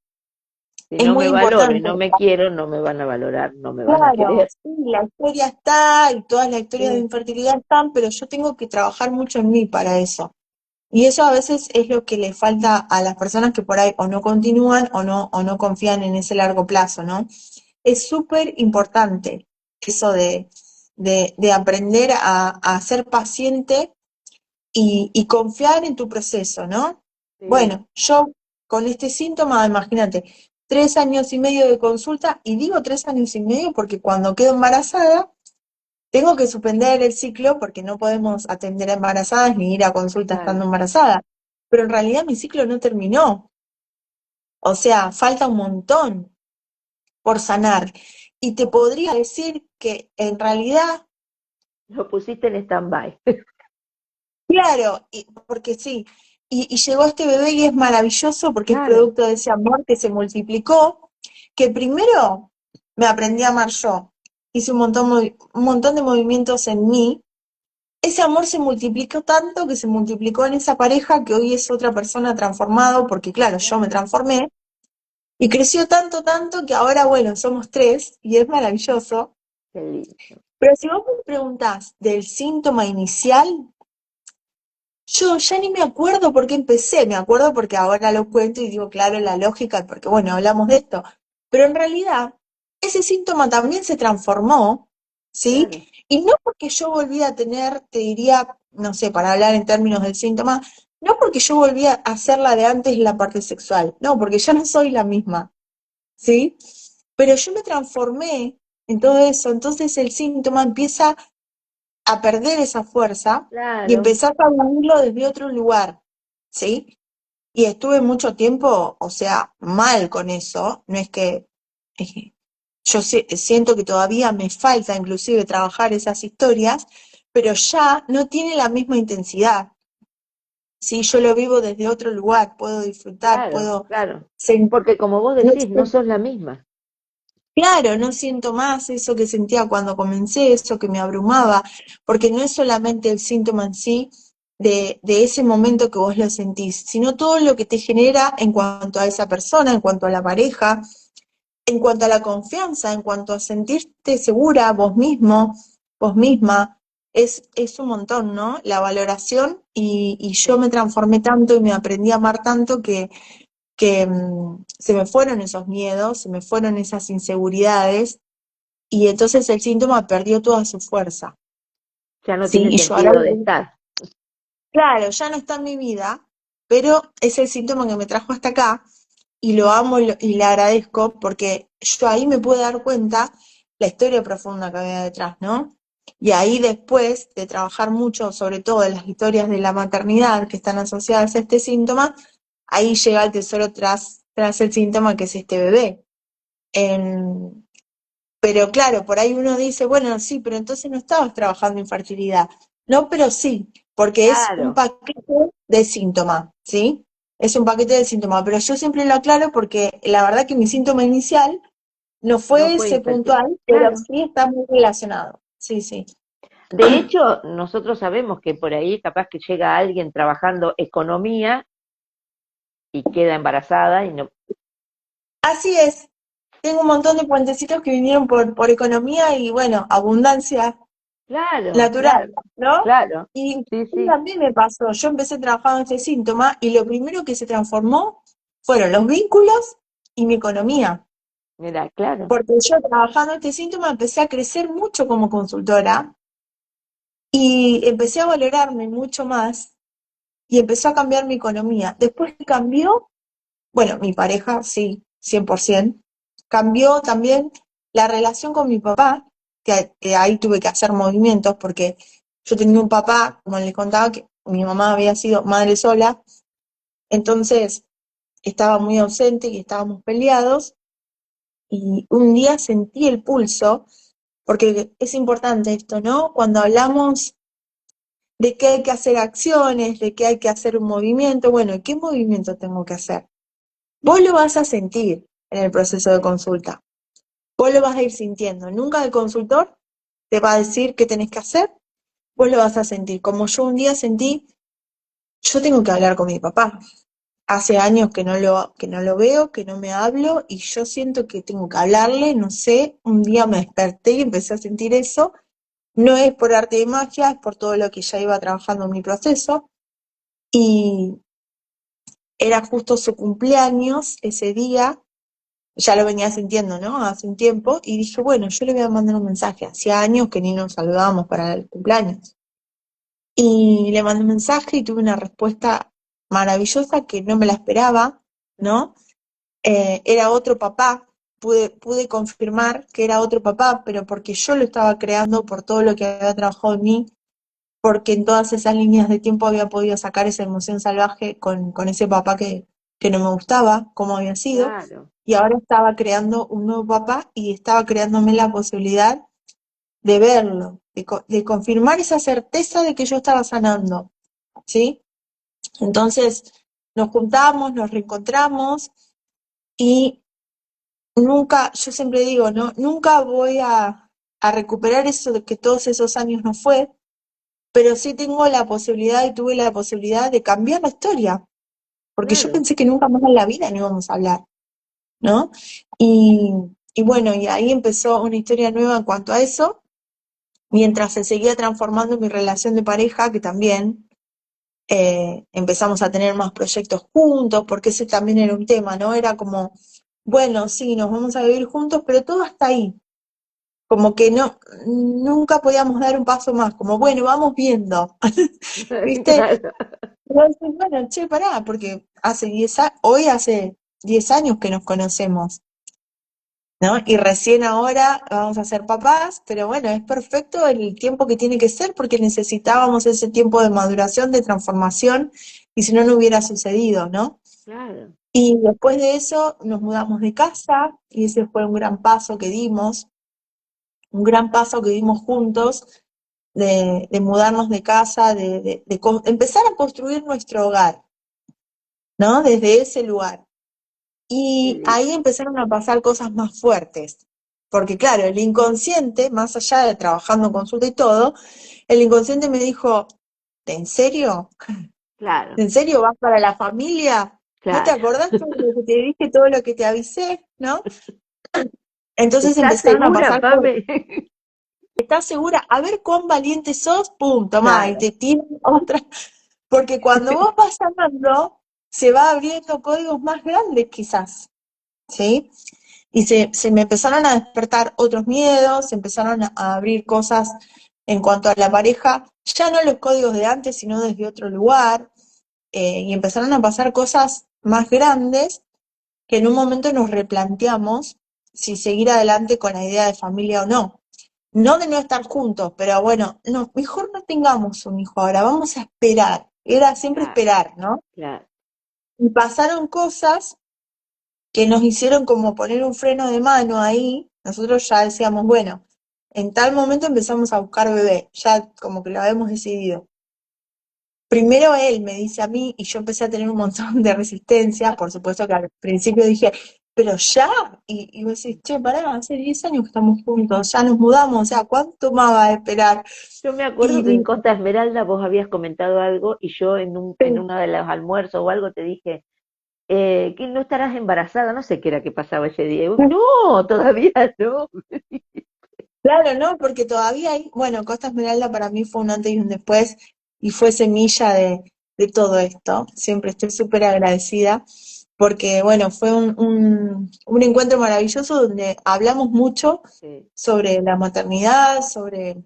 Si es no muy me valoro y importante. no me quiero, no me van a valorar, no me van a Claro, querer. sí, la historia está y todas las historias de Sí, infertilidad están, pero yo tengo que trabajar mucho en mí para eso. Y eso a veces es lo que le falta a las personas que por ahí o no continúan o no confían en ese largo plazo, ¿no? Es súper importante eso de aprender a ser paciente y confiar en tu proceso, ¿no? sí, Bueno, yo con este síntoma, imagínate, 3 años y medio de consulta, y digo 3 años y medio porque cuando quedo embarazada, tengo que suspender el ciclo porque no podemos atender a embarazadas ni ir a consulta estando claro. embarazada. Pero en realidad mi ciclo no terminó. O sea, falta un montón por sanar. Y te podría decir que en realidad, Lo pusiste en stand-by. claro, porque sí, y llegó este bebé y es maravilloso porque es Claro, producto de ese amor que se multiplicó, que primero me aprendí a amar yo. Hice un montón de movimientos en mí. ese amor se multiplicó tanto que se multiplicó en esa pareja que hoy es otra persona transformado, porque claro, yo me Claro, transformé y creció tanto, tanto que ahora, bueno, somos tres y es maravilloso. qué lindo. Pero si vos me preguntás del síntoma inicial, yo ya ni me acuerdo por qué empecé, me acuerdo porque ahora lo cuento y digo, claro, la lógica, porque bueno, hablamos de esto. Pero en realidad, ese síntoma también se transformó, ¿sí? Claro, Y no porque yo volví a tener, te diría, no sé, para hablar en términos del síntoma, no porque yo volví a hacer la de antes la parte sexual, no, porque ya no soy la misma, ¿sí? Pero yo me transformé en todo eso, entonces el síntoma empieza a perder esa fuerza y claro. empezás a vivirlo desde otro lugar, ¿sí? Y estuve mucho tiempo, o sea, mal con eso, no es que yo siento que todavía me falta inclusive trabajar esas historias, pero ya no tiene la misma intensidad, ¿sí? Yo lo vivo desde otro lugar, puedo disfrutar, Claro, puedo claro. sentir. Porque como vos decís, no sos la misma. Claro, no siento más eso que sentía cuando comencé, eso que me abrumaba, porque no es solamente el síntoma en sí de ese momento que vos lo sentís, sino todo lo que te genera en cuanto a esa persona, en cuanto a la pareja, en cuanto a la confianza, en cuanto a sentirte segura vos mismo, vos misma, es un montón, ¿no? La valoración y yo Sí. me transformé tanto y me aprendí a amar tanto que se me fueron esos miedos, se me fueron esas inseguridades y entonces el síntoma perdió toda su fuerza, Ya no ¿sí? tiene Y yo ahora, sentido de estar. claro, ya no está en mi vida, pero es el síntoma que me trajo hasta acá y lo amo y le agradezco porque yo ahí me pude dar cuenta la historia profunda que había detrás, ¿no? Y ahí después de trabajar mucho, sobre todo en las historias de la maternidad que están asociadas a este síntoma, ahí llega el tesoro tras el síntoma que es este bebé. En- pero claro, por ahí uno dice, bueno, sí, pero entonces no estabas trabajando infertilidad. No, pero sí, porque es un Claro, paquete de síntomas, ¿sí? Es un paquete de síntomas, pero yo siempre lo aclaro porque la verdad que mi síntoma inicial no no fue fue ese infertilidad. puntual, pero Claro. sí está muy relacionado. Sí, sí. De hecho, nosotros sabemos que por ahí capaz que llega alguien trabajando economía y queda embarazada y no. Así es. Tengo un montón de puentecitos que vinieron por economía y bueno, abundancia Claro, natural, claro, ¿no? claro. Y Sí, sí. también me pasó, yo empecé trabajando este síntoma y lo primero que se transformó fueron los vínculos y mi economía, Mira, claro. porque yo trabajando este síntoma empecé a crecer mucho como consultora y empecé a valorarme mucho más y empezó a cambiar mi economía. Después cambió, bueno, mi pareja, sí, 100%, cambió también la relación con mi papá, que ahí tuve que hacer movimientos porque yo tenía un papá, como les contaba, que mi mamá había sido madre sola, entonces estaba muy ausente y estábamos peleados y un día sentí el pulso, porque es importante esto, ¿no? Cuando hablamos de que hay que hacer acciones, de que hay que hacer un movimiento, bueno, ¿qué movimiento tengo que hacer? Vos lo vas a sentir en el proceso de consulta. Vos lo vas a ir sintiendo. Nunca el consultor te va a decir qué tenés que hacer, vos lo vas a sentir. Como yo un día sentí, yo tengo que hablar con mi papá. Hace años que no lo veo, que no me hablo, y yo siento que tengo que hablarle, no sé, un día me desperté y empecé a sentir eso. No es por arte de magia, es por todo lo que ya iba trabajando en mi proceso. Y era justo su cumpleaños ese día, ya lo venía sintiendo, ¿no? Hace un tiempo, y dije, bueno, yo le voy a mandar un mensaje. Hacía años que ni nos saludábamos para el cumpleaños. Y le mandé un mensaje y tuve una respuesta maravillosa que no me la esperaba, ¿no? Era otro papá, pude confirmar que era otro papá, pero porque yo lo estaba creando por todo lo que había trabajado en mí, porque en todas esas líneas de tiempo había podido sacar esa emoción salvaje con ese papá que no me gustaba, cómo había sido, Claro. y ahora estaba creando un nuevo papá y estaba creándome la posibilidad de verlo, de confirmar esa certeza de que yo estaba sanando, ¿sí? Entonces nos juntamos, nos reencontramos y nunca, yo siempre digo, ¿no? Nunca voy a recuperar eso de que todos esos años no fue, pero sí tengo la posibilidad y tuve la posibilidad de cambiar la historia, porque yo claro. pensé que nunca más en la vida no íbamos a hablar, ¿no? Y, y bueno, y ahí empezó una historia nueva en cuanto a eso, mientras se seguía transformando mi relación de pareja, que también empezamos a tener más proyectos juntos, porque ese también era un tema, ¿no? Era como, bueno, sí, nos vamos a vivir juntos, pero todo hasta ahí. Como que no, nunca podíamos dar un paso más, como, bueno, vamos viendo, ¿viste? Claro. Entonces, bueno, che, pará, porque hoy hace 10 años que nos conocemos, ¿no? Y recién ahora vamos a ser papás, pero bueno, es perfecto el tiempo que tiene que ser porque necesitábamos ese tiempo de maduración, de transformación, y si no, no hubiera sucedido, ¿no? Claro. Y después de eso nos mudamos de casa y ese fue un gran paso que dimos, un gran paso que dimos juntos de mudarnos de casa, de empezar a construir nuestro hogar, ¿no? Desde ese lugar. Qué Y lindo. ahí empezaron a pasar cosas más fuertes, porque claro, el inconsciente, más allá de trabajando en consulta y todo, el inconsciente me dijo, ¿en serio? Claro, ¿En serio vas para la familia? ¿No te claro. acordás todo lo que te dije, todo lo que te avisé? ¿No? Entonces ¿Estás empezaron a segura, pasar cosas. Pame? ¿Estás segura? A ver cuán valiente sos, pum, tomá, y Claro, te tiran otra. Porque cuando vos vas sanando, se va abriendo códigos más grandes quizás, ¿sí? Y se me empezaron a despertar otros miedos, se empezaron a abrir cosas en cuanto a la pareja, ya no los códigos de antes, sino desde otro lugar, y empezaron a pasar cosas más grandes que en un momento nos replanteamos si seguir adelante con la idea de familia o no. No de no estar juntos, pero bueno, no, mejor no tengamos un hijo ahora, vamos a esperar. Era siempre claro, esperar, ¿no? claro. Y pasaron cosas que nos hicieron como poner un freno de mano ahí. Nosotros ya decíamos, bueno, en tal momento empezamos a buscar bebé, ya como que lo habíamos decidido. Primero él me dice a mí y yo empecé a tener un montón de resistencia, por supuesto que al principio dije, pero ya, y vos decís, che, pará, hace 10 años que estamos juntos, ya nos mudamos, o sea, ¿cuánto más va a esperar? Yo me acuerdo que en Y, Costa Esmeralda vos habías comentado algo y yo en uno de los almuerzos o algo te dije que no estarás embarazada, no sé qué era que pasaba ese día. Y vos, no, todavía no. claro, ¿no? Porque todavía hay, bueno, Costa Esmeralda para mí fue un antes y un después y fue semilla de todo esto. Siempre estoy súper agradecida porque, bueno, fue un encuentro maravilloso donde hablamos mucho Sí, sobre la maternidad, sobre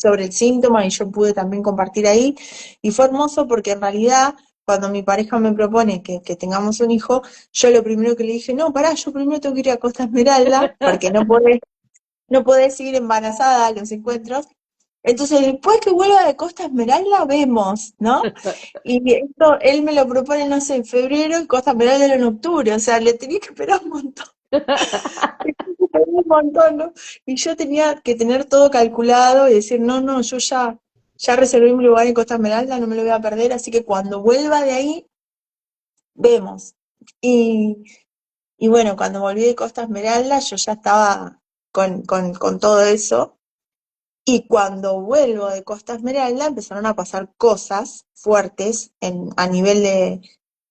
el síntoma y yo pude también compartir ahí. Y fue hermoso porque en realidad cuando mi pareja me propone que tengamos un hijo, yo lo primero que le dije, no, pará, yo primero tengo que ir a Costa Esmeralda porque no podés seguir embarazada a los encuentros. Entonces, después que vuelva de Costa Esmeralda, vemos, ¿no? Y esto, él me lo propone, no sé, en febrero y Costa Esmeralda era en octubre, o sea, le tenía que esperar un montón, le tenía que esperar un montón, ¿no? Y yo tenía que tener todo calculado y decir, no, no, yo ya reservé mi lugar en Costa Esmeralda, no me lo voy a perder, así que cuando vuelva de ahí, vemos. Y, y bueno, cuando volví de Costa Esmeralda, yo ya estaba con todo eso. Y cuando vuelvo de Costa Esmeralda empezaron a pasar cosas fuertes a nivel de...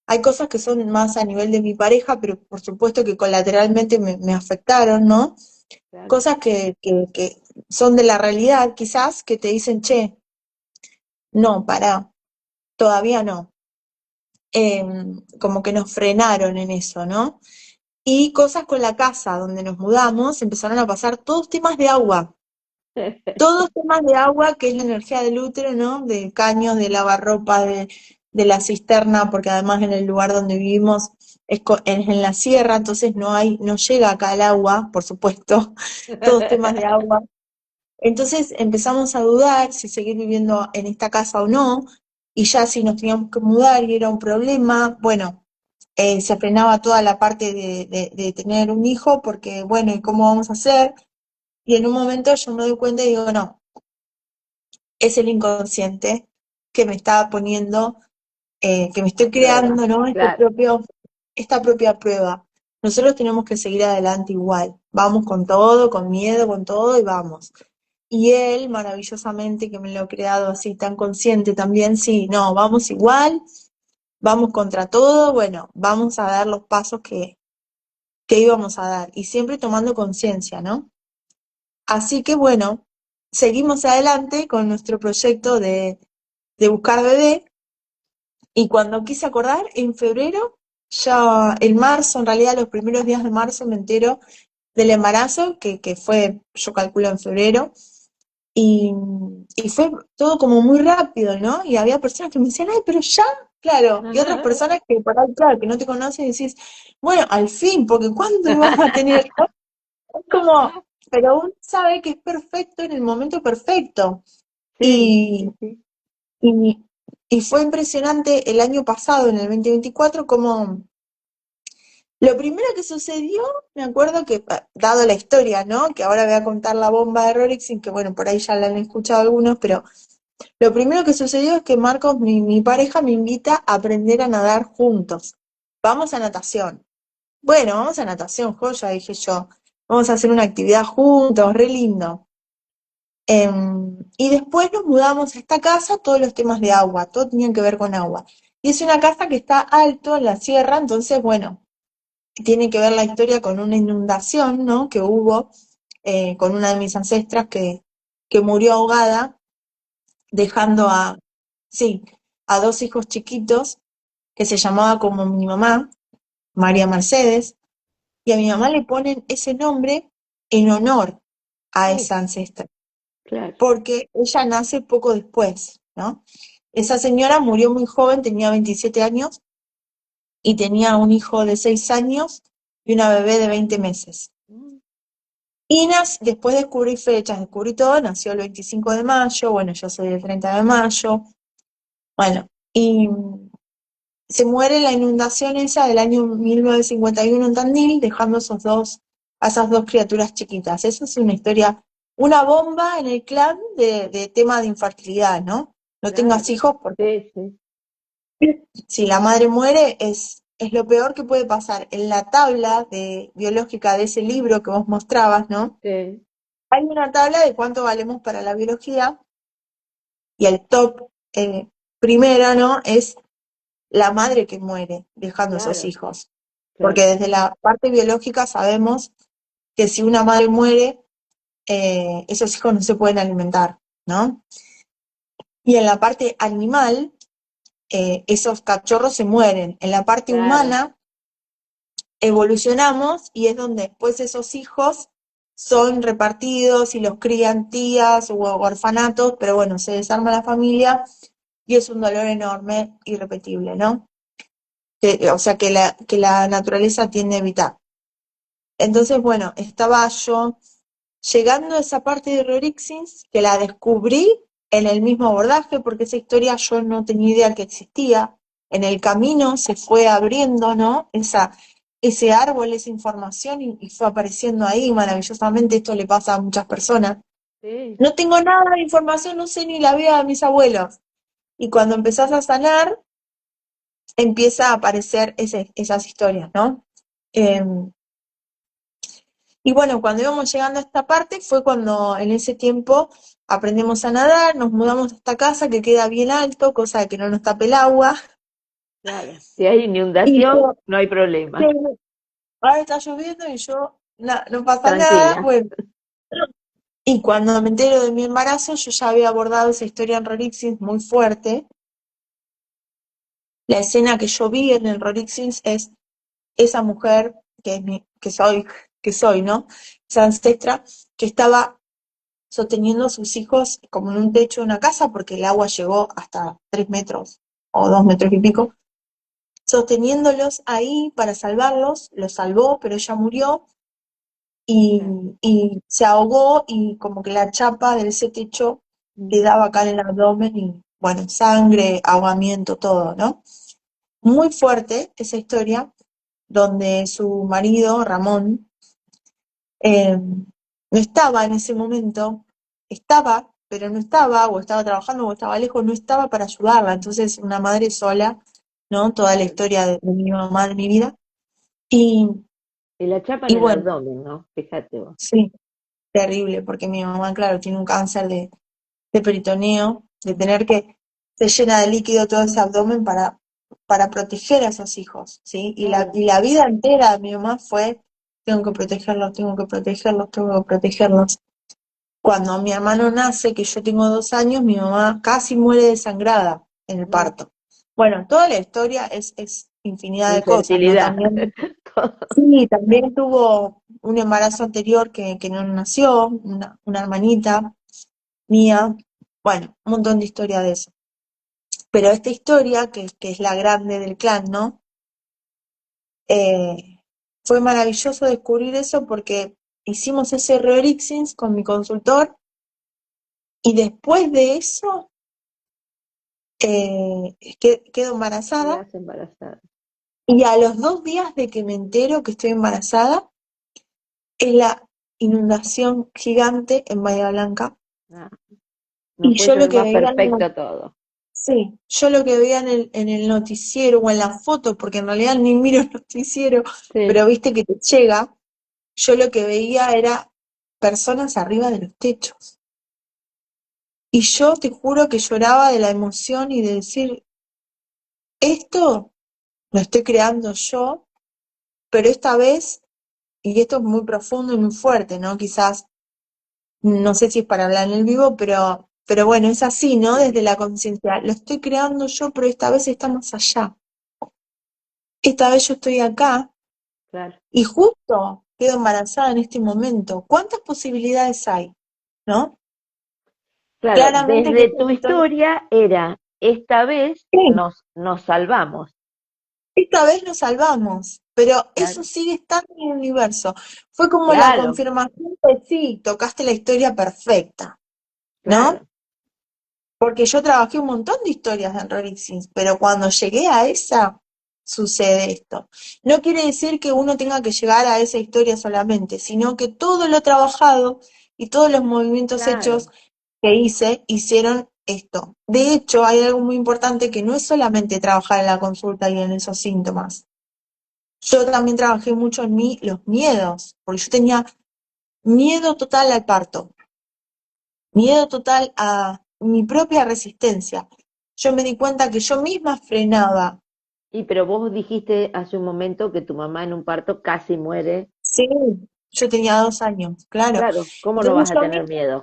Hay cosas que son más a nivel de mi pareja, pero por supuesto que colateralmente me afectaron, ¿no? claro. Cosas que son de la realidad, quizás, que te dicen, che, no, pará, todavía no. Como que nos frenaron en eso, ¿no? Y cosas con la casa donde nos mudamos, empezaron a pasar todos temas de agua. Todos temas de agua, que es la energía del útero, ¿no? De caños, de lavarropa, de la cisterna, porque además en el lugar donde vivimos es en la sierra, entonces no llega acá el agua, por supuesto, todos temas de agua. Entonces empezamos a dudar si seguir viviendo en esta casa o no, y ya si nos teníamos que mudar y era un problema, bueno, se frenaba toda la parte de tener un hijo, porque bueno, ¿y cómo vamos a hacer? Y en un momento yo me doy cuenta y digo, no, es el inconsciente que me está poniendo, que me A estoy prueba, creando, ¿no? claro. Esta propia prueba. Nosotros tenemos que seguir adelante igual. Vamos con todo, con miedo, con todo y vamos. y él maravillosamente, que me lo he creado así tan consciente también, sí, no, vamos igual, vamos contra todo, bueno, vamos a dar los pasos que íbamos a dar y siempre tomando conciencia, ¿no? Así que bueno, seguimos adelante con nuestro proyecto de buscar bebé y cuando quise acordar, en febrero, ya en marzo, en realidad los primeros días de marzo me entero del embarazo, que fue, yo calculo en febrero, y, y fue todo como muy rápido, ¿no? Y había personas que me decían, ay, pero ya, claro, y otras personas que por ahí, claro, que no te conocen y decís, bueno, al fin, porque ¿cuándo ibas a tener? Es como, pero uno sabe que es perfecto en el momento perfecto. Sí, Y, sí, sí. y, y fue impresionante el año pasado, en el 2024, como lo primero que sucedió, me acuerdo que, dado la historia, ¿no? Que ahora voy a contar la bomba de Rorixin, que bueno, por ahí ya la han escuchado algunos, pero lo primero que sucedió es que Marcos, mi pareja, me invita a aprender a nadar juntos. Vamos a natación. Bueno, vamos a natación, joya, dije yo. Vamos a hacer una actividad juntos, re lindo. Y después nos mudamos a esta casa, todos los temas de agua, todo tenía que ver con agua. Y es una casa que está alto en la sierra, entonces, bueno, tiene que ver la historia con una inundación, ¿no? Que hubo con una de mis ancestras que murió ahogada, dejando sí, a dos hijos chiquitos, que se llamaba como mi mamá, María Mercedes, y a mi mamá le ponen ese nombre en honor a Uh, esa ancestra, claro. porque ella nace poco después, ¿no? Esa señora murió muy joven, tenía 27 años, y tenía un hijo de 6 años y una bebé de 20 meses. Mm, Y después descubrí fechas, descubrí todo, nació el 25 de mayo, bueno, yo soy del 30 de mayo, bueno, y se muere en la inundación esa del año 1951 en Tandil, dejando a esas dos criaturas chiquitas. Esa es una historia, una bomba en el clan de tema de infertilidad, ¿no? No tengas claro. hijos porque Sí, sí, si la madre muere es lo peor que puede pasar. En la tabla biológica de ese libro que vos mostrabas, ¿no? sí, Hay una tabla de cuánto valemos para la biología y el top primero, ¿no? Es la madre que muere dejando esos claro, hijos. Porque claro. desde la parte biológica sabemos que si una madre muere, esos hijos no se pueden alimentar, ¿no? Y en la parte animal, esos cachorros se mueren. En la parte Claro, humana, evolucionamos y es donde después esos hijos son repartidos y los crían tías o orfanatos, pero bueno, se desarma la familia y es un dolor enorme, irrepetible, ¿no? O sea, que la naturaleza tiende a evitar. Entonces, bueno, estaba yo llegando a esa parte de Rorixins, que la descubrí en el mismo abordaje, porque esa historia yo no tenía idea que existía. En el camino se fue abriendo, ¿no? Ese árbol, esa información, y fue apareciendo ahí maravillosamente. Esto le pasa a muchas personas. sí. No tengo nada de información, no sé ni la vida de mis abuelos. Y cuando empezás a sanar, empieza a aparecer esas historias, ¿no? Em, Y bueno, cuando íbamos llegando a esta parte fue cuando en ese tiempo aprendemos a nadar, nos mudamos a esta casa que queda bien alto, cosa de que no nos tape el agua. Claro, si hay Y inundación, yo, no hay "Sí, problema. ahora está lloviendo y yo, no pasa nada, Tranquila. bueno. Y cuando me entero de mi embarazo, yo ya había abordado esa historia en Rorixins muy fuerte. La escena que yo vi en el Rorixins es esa mujer que soy, ¿no? Esa ancestra que estaba sosteniendo a sus hijos como en un techo de una casa, porque el agua llegó hasta 3 metros o 2 metros y pico, sosteniéndolos ahí para salvarlos, los salvó, pero ella murió y, Claro. y se ahogó y como que la chapa de ese techo le Mm, daba acá en el abdomen y bueno, sangre, ahogamiento, todo, ¿no? Muy fuerte esa historia, donde su marido, Ramón, no estaba en ese momento, estaba, pero no estaba, o estaba trabajando, o estaba lejos, no estaba para ayudarla. Entonces, una madre sola, ¿no? Toda la claro. historia de mi mamá, de mi vida. Y, Y la chapa en y el bueno, abdomen, ¿no? Fíjate vos. sí. terrible, porque mi mamá, claro, tiene un cáncer de peritoneo, de tener que, se llena de líquido todo ese abdomen para proteger a esos hijos, ¿sí? Claro. Y la vida entera de mi mamá fue, tengo que protegerlos, tengo que protegerlos, tengo que protegerlos. Cuando mi hermano nace, que yo tengo 2 años, mi mamá casi muere desangrada en el Mm, parto. Bueno, toda la historia es infinidad de cosas, ¿no? infertilidad. También, Todo. sí, también tuvo un embarazo anterior que no nació, una hermanita mía. Bueno, un montón de historia de eso. Pero esta historia, que es la grande del clan, ¿no? Eh, fue maravilloso descubrir eso porque hicimos ese Reorixins con mi consultor y después de eso quedo embarazada Quedas embarazada. y a los 2 días de que me entero que estoy embarazada es la inundación gigante en Bahía Blanca Ah, no y puede yo lo ser que más veía en perfecto todo. sí, yo lo que veía en el noticiero o en la foto, porque en realidad ni miro el noticiero, Sí, pero viste que te llega, yo lo que veía era personas arriba de los techos. Y yo te juro que lloraba de la emoción y de decir, esto lo estoy creando yo, pero esta vez, y esto es muy profundo y muy fuerte, ¿no? Quizás, no sé si es para hablar en el vivo, pero bueno, es así, ¿no? sí, Desde la conciencia, lo estoy creando yo, pero esta vez está más allá. Esta vez yo estoy acá claro. y justo quedo embarazada en este momento. ¿Cuántas posibilidades hay? ¿No? Claro, Claramente que desde tu historia era, esta vez sí, nos salvamos. esta vez nos salvamos, pero eso Claro, sigue estando en el universo. Fue como la claro, confirmación de sí, tocaste la historia perfecta, ¿no? claro, Porque yo trabajé un montón de historias de Enrolixins, pero cuando llegué a esa, sucede esto. No quiere decir que uno tenga que llegar a esa historia solamente, sino que todo lo trabajado y todos los movimientos hechos claro. que hice hicieron esto. De hecho, hay algo muy importante que no es solamente trabajar en la consulta y en esos síntomas. Yo también trabajé mucho en mí los miedos, porque yo tenía miedo total al parto, miedo total a mi propia resistencia. Yo me di cuenta que yo misma frenaba. Y pero vos dijiste hace un momento que tu mamá en un parto casi muere. Sí, yo tenía 2 años, claro. Claro, ¿cómo no vas Entonces a tener miedo?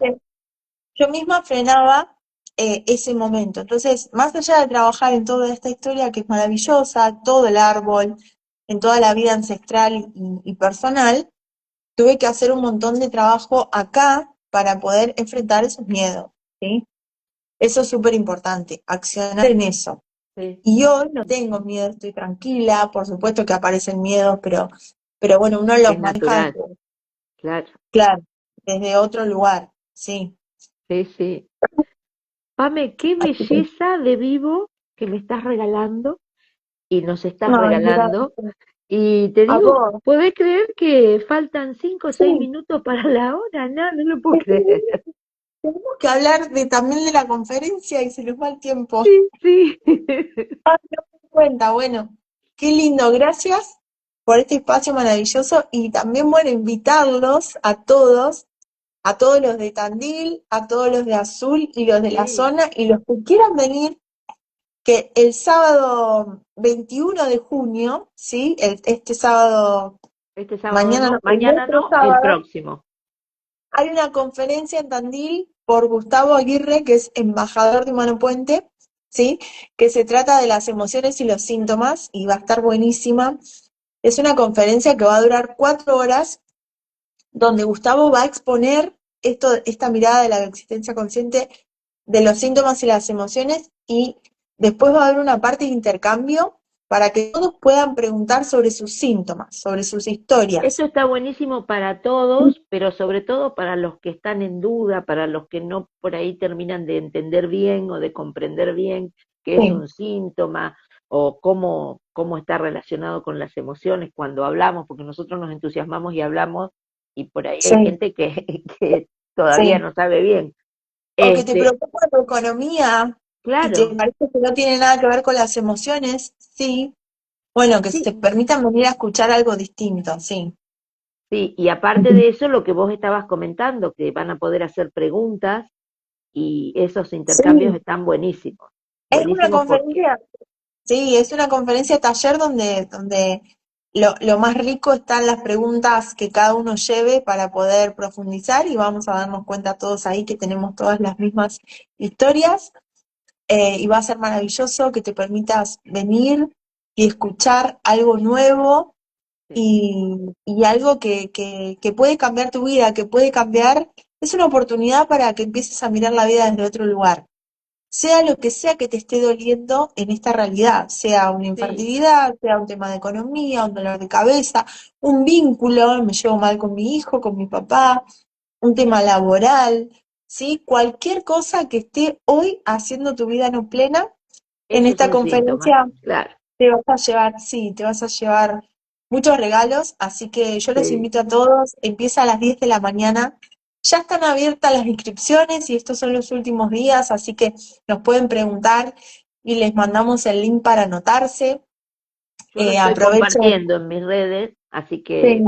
yo misma frenaba ese momento. Entonces, más allá de trabajar en toda esta historia que es maravillosa, todo el árbol, en toda la vida ancestral y personal, tuve que hacer un montón de trabajo acá para poder enfrentar esos miedos, ¿sí? Eso es súper importante, accionar en eso. Sí, Y hoy no tengo miedo, estoy tranquila, por supuesto que aparecen miedos, pero bueno, uno es los maneja natural, desde, claro. claro, desde otro lugar, sí. Sí, sí. Pame, qué Así que, belleza de vivo que me estás regalando y nos estás ay, regalando. gracias. Y te A digo, vos, ¿podés creer que faltan 5 o 6 sí. minutos para la hora? No, no lo puedo Es que creer. tenemos que hablar también de la conferencia y se nos va el tiempo. Sí, sí. Ah, no me di cuenta, bueno, qué lindo, gracias por este espacio maravilloso y también, bueno, invitarlos a todos los de Tandil, a todos los de Azul y los de la Sí, zona y los que quieran venir, que el sábado 21 de junio, ¿sí? Este sábado, este sábado mañana no, no, el mañana otro no, el sábado, próximo. hay una conferencia en Tandil por Gustavo Aguirre, que es embajador de Humano Puente, ¿sí? Que se trata de las emociones y los síntomas y va a estar buenísima. Es una conferencia que va a durar 4 horas, donde Gustavo va a exponer esta mirada de la existencia consciente de los síntomas y las emociones y después va a haber una parte de intercambio para que todos puedan preguntar sobre sus síntomas, sobre sus Esto historias. está buenísimo para todos, pero sobre todo para los que están en duda, para los que no por ahí terminan de entender bien o de comprender bien qué es Sí, un síntoma o cómo está relacionado con las emociones cuando hablamos, porque nosotros nos entusiasmamos y hablamos y por ahí hay sí, gente que, que todavía sí. no sabe bien. O que te Este, preocupa tu economía y te claro, parece que no tiene nada que ver con las emociones, sí. Bueno, que se sí, permitan venir a escuchar algo distinto, sí. Sí, y aparte de eso, lo que vos estabas comentando, que van a poder hacer preguntas y esos intercambios Sí, están buenísimos. es una Buenísimos porque, conferencia, sí, es una conferencia taller donde lo más rico están las preguntas que cada uno lleve para poder profundizar y vamos a darnos cuenta todos ahí que tenemos todas las mismas historias. Y va a ser maravilloso que te permitas venir y escuchar algo nuevo sí, y algo que puede cambiar tu vida, que puede cambiar, es una oportunidad para que empieces a mirar la vida desde otro lugar. Sea lo que sea que te esté doliendo en esta realidad, sea una sí, infertilidad, sea un tema de economía, un dolor de cabeza, un vínculo, me llevo mal con mi hijo, con mi papá, un tema laboral, ¿sí? Cualquier cosa que esté hoy haciendo tu vida no plena, en eso es esta un síntoma, conferencia claro. te vas a llevar, sí, te vas a llevar muchos regalos, así que yo los Sí. invito a todos, empieza a las 10 de la mañana, ya están abiertas las inscripciones y estos son los últimos días, así que nos pueden preguntar y les mandamos el link para anotarse. Yo lo estoy Aprovechen. compartiendo en mis redes, así Sí. que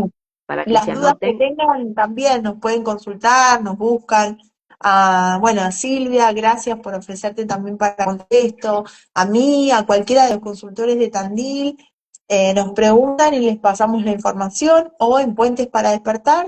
para que Las se dudas que anoten, tengan también nos pueden consultar, nos buscan. Bueno, a Silvia, gracias por ofrecerte también para contar esto. A mí, a cualquiera de los consultores de Tandil, nos preguntan y les pasamos la información. O en Puentes para Despertar,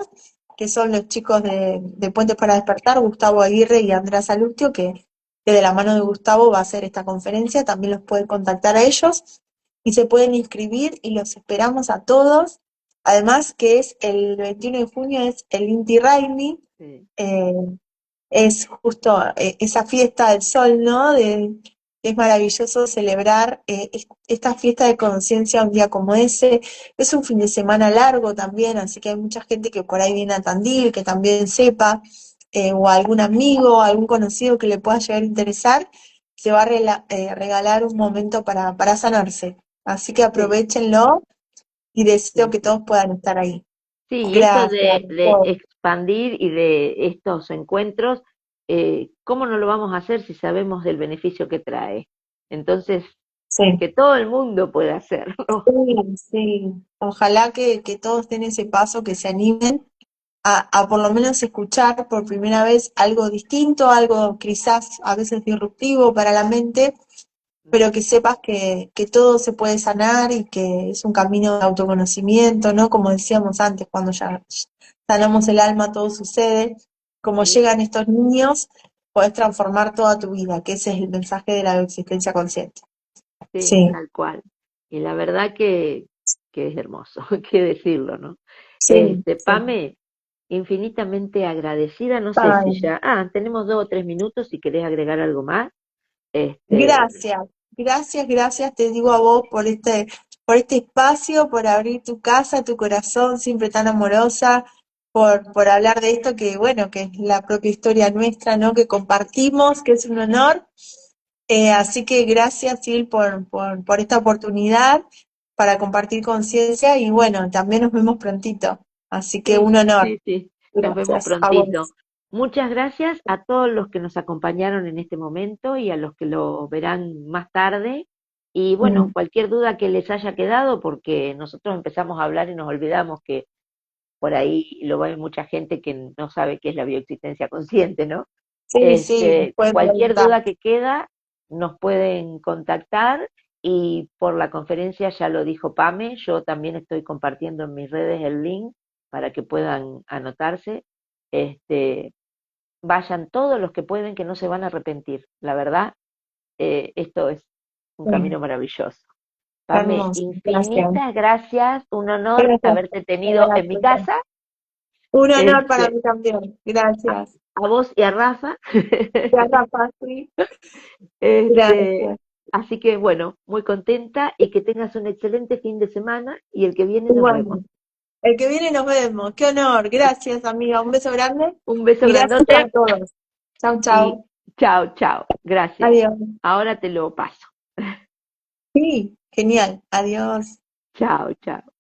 que son los chicos de Puentes para Despertar, Gustavo Aguirre y Andrea Salustio, que de la mano de Gustavo va a hacer esta conferencia. También los pueden contactar a ellos y se pueden inscribir y los esperamos a todos. Además que es el 21 de junio es el Inti Raymi, sí, eh, es justo esa fiesta del sol, ¿no? Es maravilloso celebrar esta fiesta de conciencia un día como ese. Es un fin de semana largo también, así que hay mucha gente que por ahí viene a Tandil, que también sepa, o algún amigo, algún conocido que le pueda llegar a interesar, se va a regalar un momento para sanarse. Así que sí, aprovechenlo y deseo sí, que sí. todos puedan estar ahí. Sí, y esto Gracias. de expandir y de estos encuentros, ¿cómo no lo vamos a hacer si sabemos del beneficio que trae? Entonces, Sí, que todo el mundo pueda hacerlo. sí, sí. Ojalá que todos den ese paso, que se animen a por lo menos escuchar por primera vez algo distinto, algo quizás a veces disruptivo para la mente, pero que sepas que todo se puede sanar y que es un camino de autoconocimiento, ¿no? Como decíamos antes, cuando ya sanamos el alma, todo sucede. Como Sí, llegan estos niños, podés transformar toda tu vida, que ese es el mensaje de la existencia consciente. sí, Sí, tal cual. Y la verdad que es hermoso, hay que decirlo, ¿no? sí, sí. Pame, infinitamente agradecida, no sé si Ay, ya, tenemos 2 o 3 minutos si querés agregar algo más. Este, gracias, gracias, te digo a vos por este espacio, por abrir tu casa, tu corazón, siempre tan amorosa, por hablar de esto que, bueno, que es la propia historia nuestra, ¿no? Que compartimos, que es un honor. Así que gracias, Sil, por esta oportunidad para compartir conciencia y bueno, también nos vemos prontito. Así que sí, un honor. sí, sí, nos vemos Gracias a prontito. vos. Muchas gracias a todos los que nos acompañaron en este momento y a los que lo verán más tarde. Y bueno, Mm, cualquier duda que les haya quedado, porque nosotros empezamos a hablar y nos olvidamos que por ahí lo ve mucha gente que no sabe qué es la bioexistencia consciente, ¿no? sí, sí, nos pueden Cualquier preguntar. duda que queda, nos pueden contactar y por la conferencia ya lo dijo Pame, yo también estoy compartiendo en mis redes el link para que puedan anotarse. Este, vayan todos los que pueden, que no se van a arrepentir. La verdad, esto es un Sí, camino maravilloso. Pame, hermoso, gracias. infinitas gracias, un honor Gracias, haberte tenido en mi gracias. casa. Un honor para Este, mí también. a, Gracias. a vos y a Rafa. Gracias, Pati. Este, Gracias. así que bueno, muy contenta y que tengas un excelente fin de semana y el que viene nos vemos. Igualmente. El que viene nos vemos. Qué honor. Gracias, amiga. Un beso grande Un beso y gracias grandote a todos. Chau, y chau. chao, chao. Gracias. Adiós. Ahora te lo paso. Sí, genial. Adiós. Chao, chao.